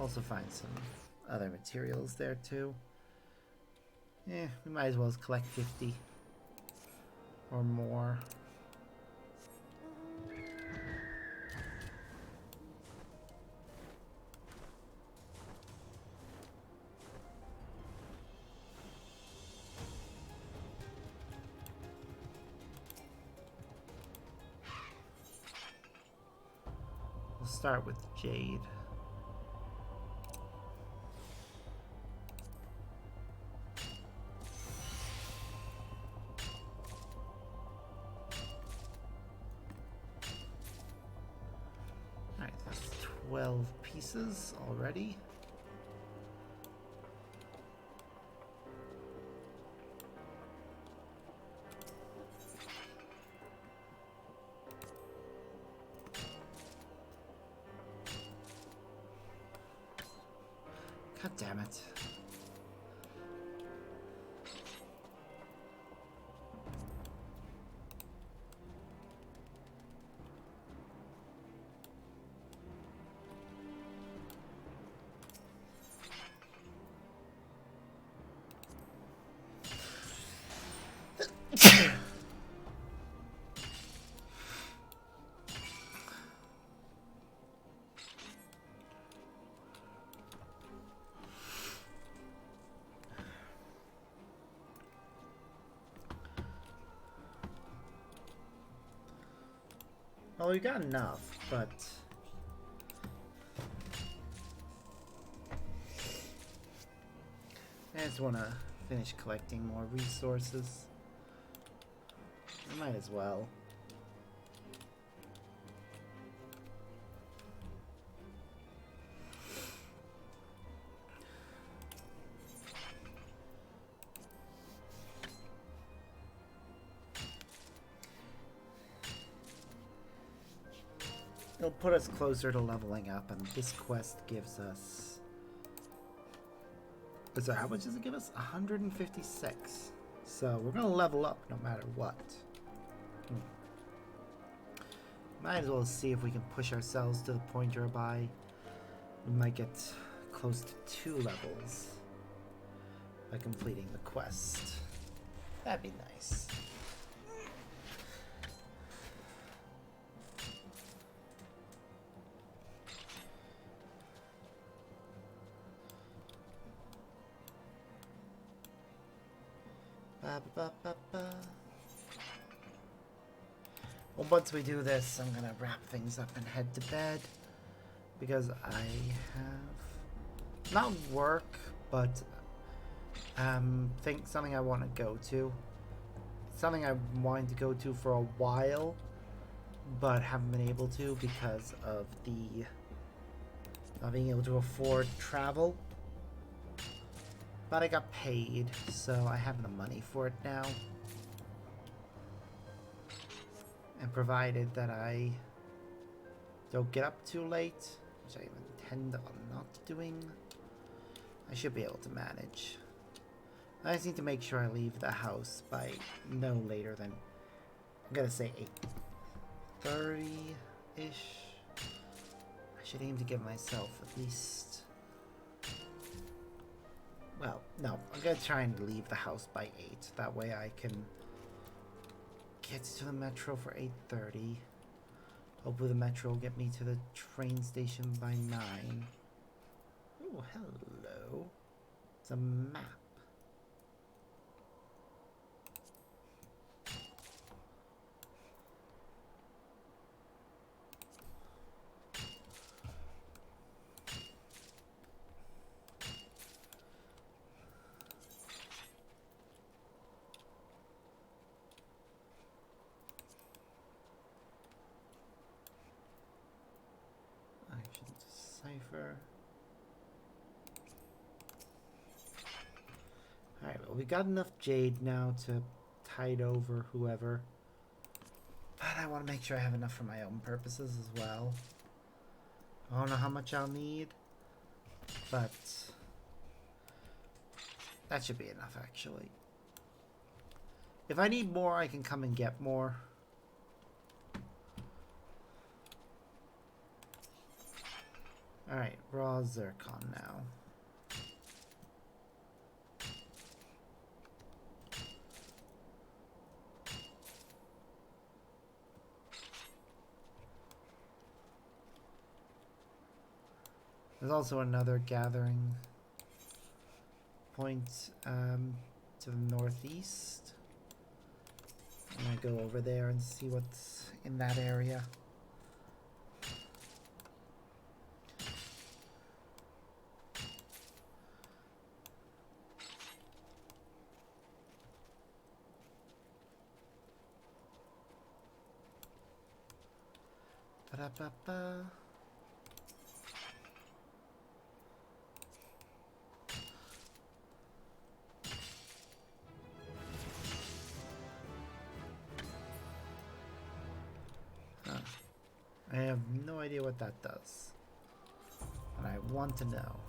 Also find some other materials there too. We might as well collect 50 or more. We'll start with jade. Alright, that's 12 pieces already. God damn it. Well, we got enough, but I just want to finish collecting more resources. I might as well. It'll put us closer to leveling up, and this quest gives us... So how much does it give us? 156. So we're going to level up no matter what. Might as well see if we can push ourselves to the point whereby we might get close to 2 levels by completing the quest. That'd be nice. Well, once we do this, I'm gonna wrap things up and head to bed because I have not work, but think something I want to go to. Something I've wanted to go to for a while, but haven't been able to because of the not being able to afford travel. But I got paid, so I have the money for it now. And provided that I don't get up too late, which I intend on not doing, I should be able to manage. I just need to make sure I leave the house by no later than, I'm gonna say 8:30-ish. I should aim to give myself at least... Well, no, I'm gonna try and leave the house by 8. That way I can get to the metro for 8:30. Hopefully the metro will get me to the train station by 9. Oh, hello. It's a map. Cipher. Alright, well, we got enough jade now to tide over whoever. But I want to make sure I have enough for my own purposes as well. I don't know how much I'll need, but that should be enough actually. If I need more, I can come and get more. Alright, raw zircon now. There's also another gathering point to the northeast. I'm gonna go over there and see what's in that area. Ba-da-ba-ba. Huh. I have no idea what that does, and I want to know.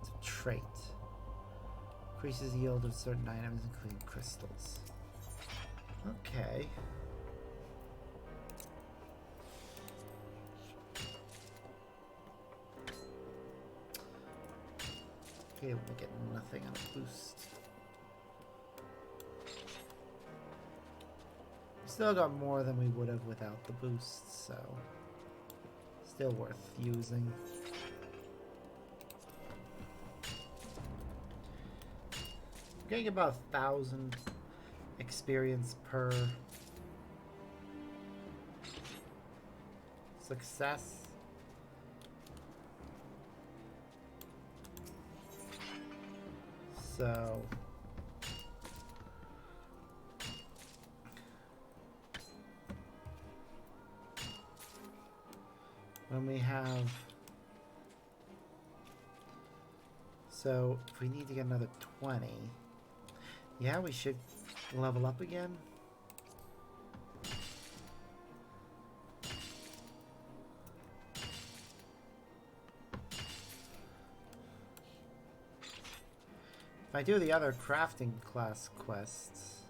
It's a trait. Increases the yield of certain items, including crystals. Okay. okay when we get nothing on a boost. We still got more than we would have without the boost, so still worth using. I'm getting about 1,000 experience per success. So when we have, so if we need to get another 20, yeah, we should level up again. If I do the other crafting class quests,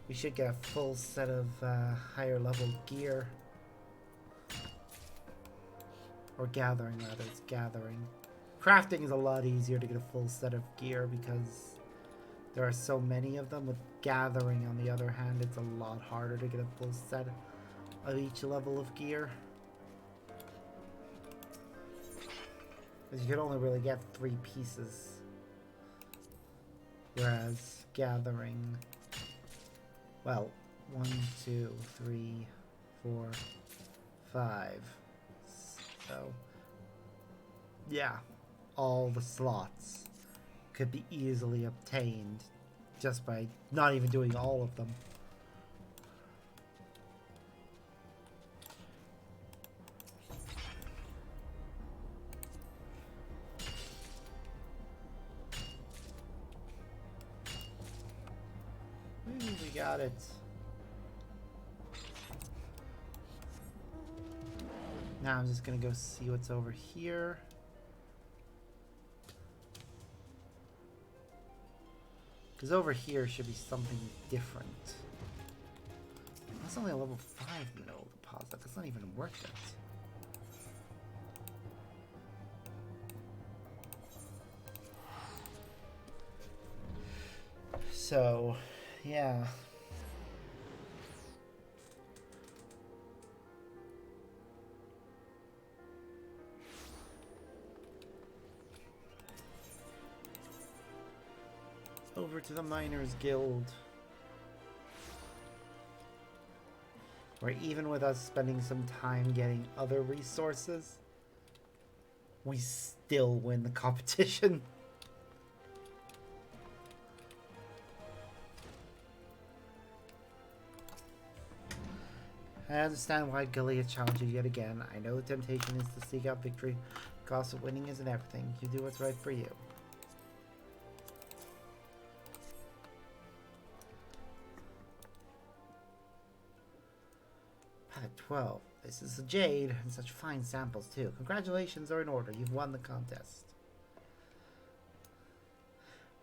we should get a full set of higher level gear. Or gathering, rather. It's gathering. Crafting is a lot easier to get a full set of gear because there are so many of them. With gathering, on the other hand, it's a lot harder to get a full set of each level of gear. Because you can only really get 3 pieces. Whereas gathering... Well, 1, 2, 3, 4, 5. So, yeah, all the slots could be easily obtained just by not even doing all of them. Ooh, we got it. Now I'm just gonna go see what's over here. Because over here should be something different. That's only a level 5 mineral deposit. That's not even worth it. So, yeah. Over to the Miners Guild. Where even with us spending some time getting other resources, we still win the competition. I understand why Gully has challenged you yet again. I know the temptation is to seek out victory. The cost of winning isn't everything. You do what's right for you. Path 12. This is a jade, and such fine samples too. Congratulations are in order. You've won the contest.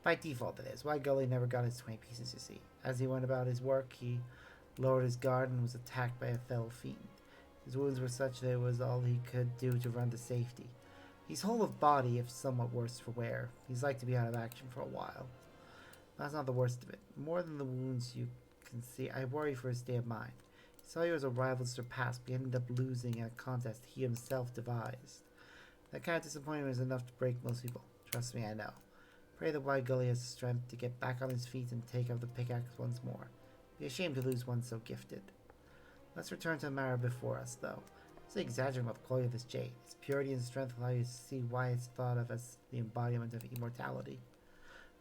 By default it is. Why Gully never got his 20 pieces, you see. As he went about his work, he lowered his guard and was attacked by a fell fiend. His wounds were such that it was all he could do to run to safety. He's whole of body, if somewhat worse for wear. He's like to be out of action for a while. That's not the worst of it. More than the wounds you can see, I worry for his state of mind. He saw you as a rival surpassed, but he ended up losing in a contest he himself devised. That kind of disappointment is enough to break most people. Trust me, I know. Pray that White Gully has the strength to get back on his feet and take up the pickaxe once more. Be ashamed to lose one so gifted. Let's return to the matter before us, though. It's exaggerating about the quality of this jade. Its purity and strength allow you to see why it's thought of as the embodiment of immortality.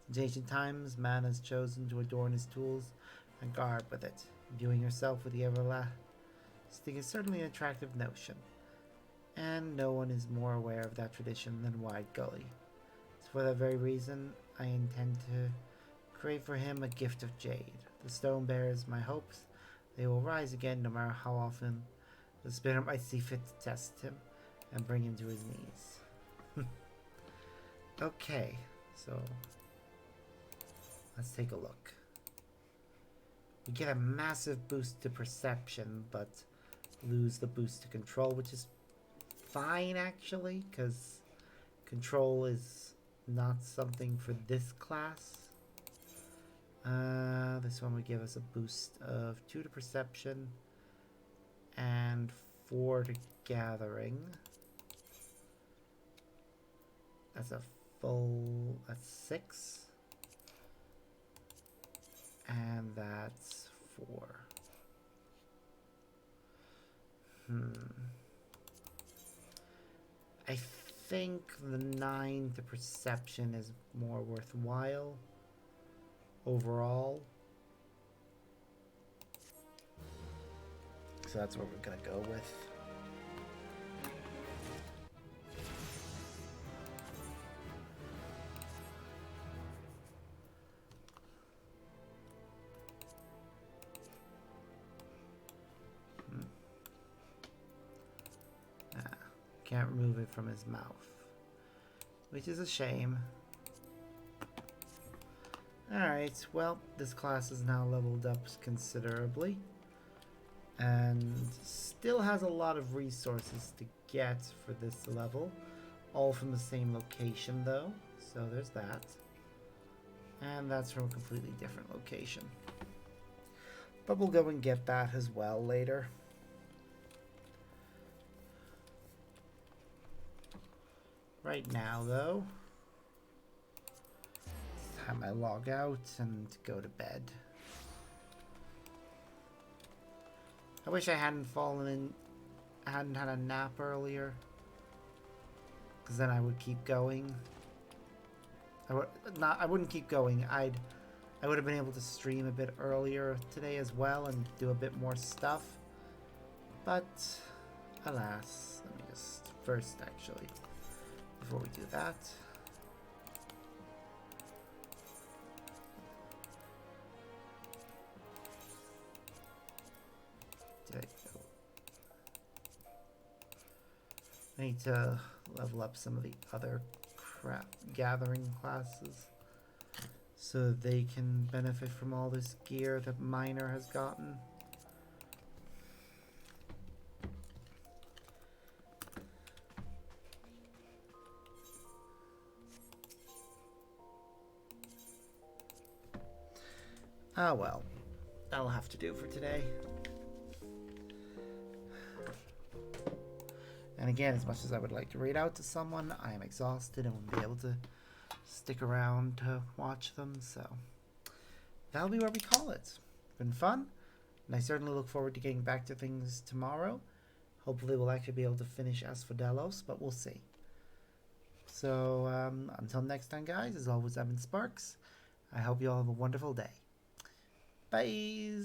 Since ancient times, man has chosen to adorn his tools and garb with it. Viewing yourself with the everlasting is certainly an attractive notion, and no one is more aware of that tradition than Wide Gully. It's for that very reason I intend to create for him a gift of jade. The stone bears my hopes. They will rise again no matter how often the spinner might see fit to test him and bring him to his knees. Okay, so Let's take a look. We get a massive boost to perception, but lose the boost to control, which is fine actually, because control is not something for this class. This one would give us a boost of 2 to perception and 4 to gathering. That's a full, that's 6. And that's 4. I think the 9 to perception is more worthwhile overall. So that's what we're gonna go with. Can't remove it from his mouth, which is a shame. Alright, well, this class is now leveled up considerably and still has a lot of resources to get for this level, all from the same location though, so there's that. And that's from a completely different location. But we'll go and get that as well later. Right now, though, it's time I log out and go to bed. I wish I hadn't hadn't had a nap earlier, because then I would keep going. I wouldn't keep going. I would have been able to stream a bit earlier today as well and do a bit more stuff. But alas, let me just first actually. Before we do that, I need to level up some of the other gathering classes so they can benefit from all this gear that Miner has gotten. Ah well, that'll have to do for today. And again, as much as I would like to read out to someone, I am exhausted and won't be able to stick around to watch them, so that'll be where we call it. It's been fun, and I certainly look forward to getting back to things tomorrow. Hopefully we'll actually be able to finish Asphodelos, but we'll see. So until next time, guys, as always, I've been Sparks. I hope you all have a wonderful day. Bye.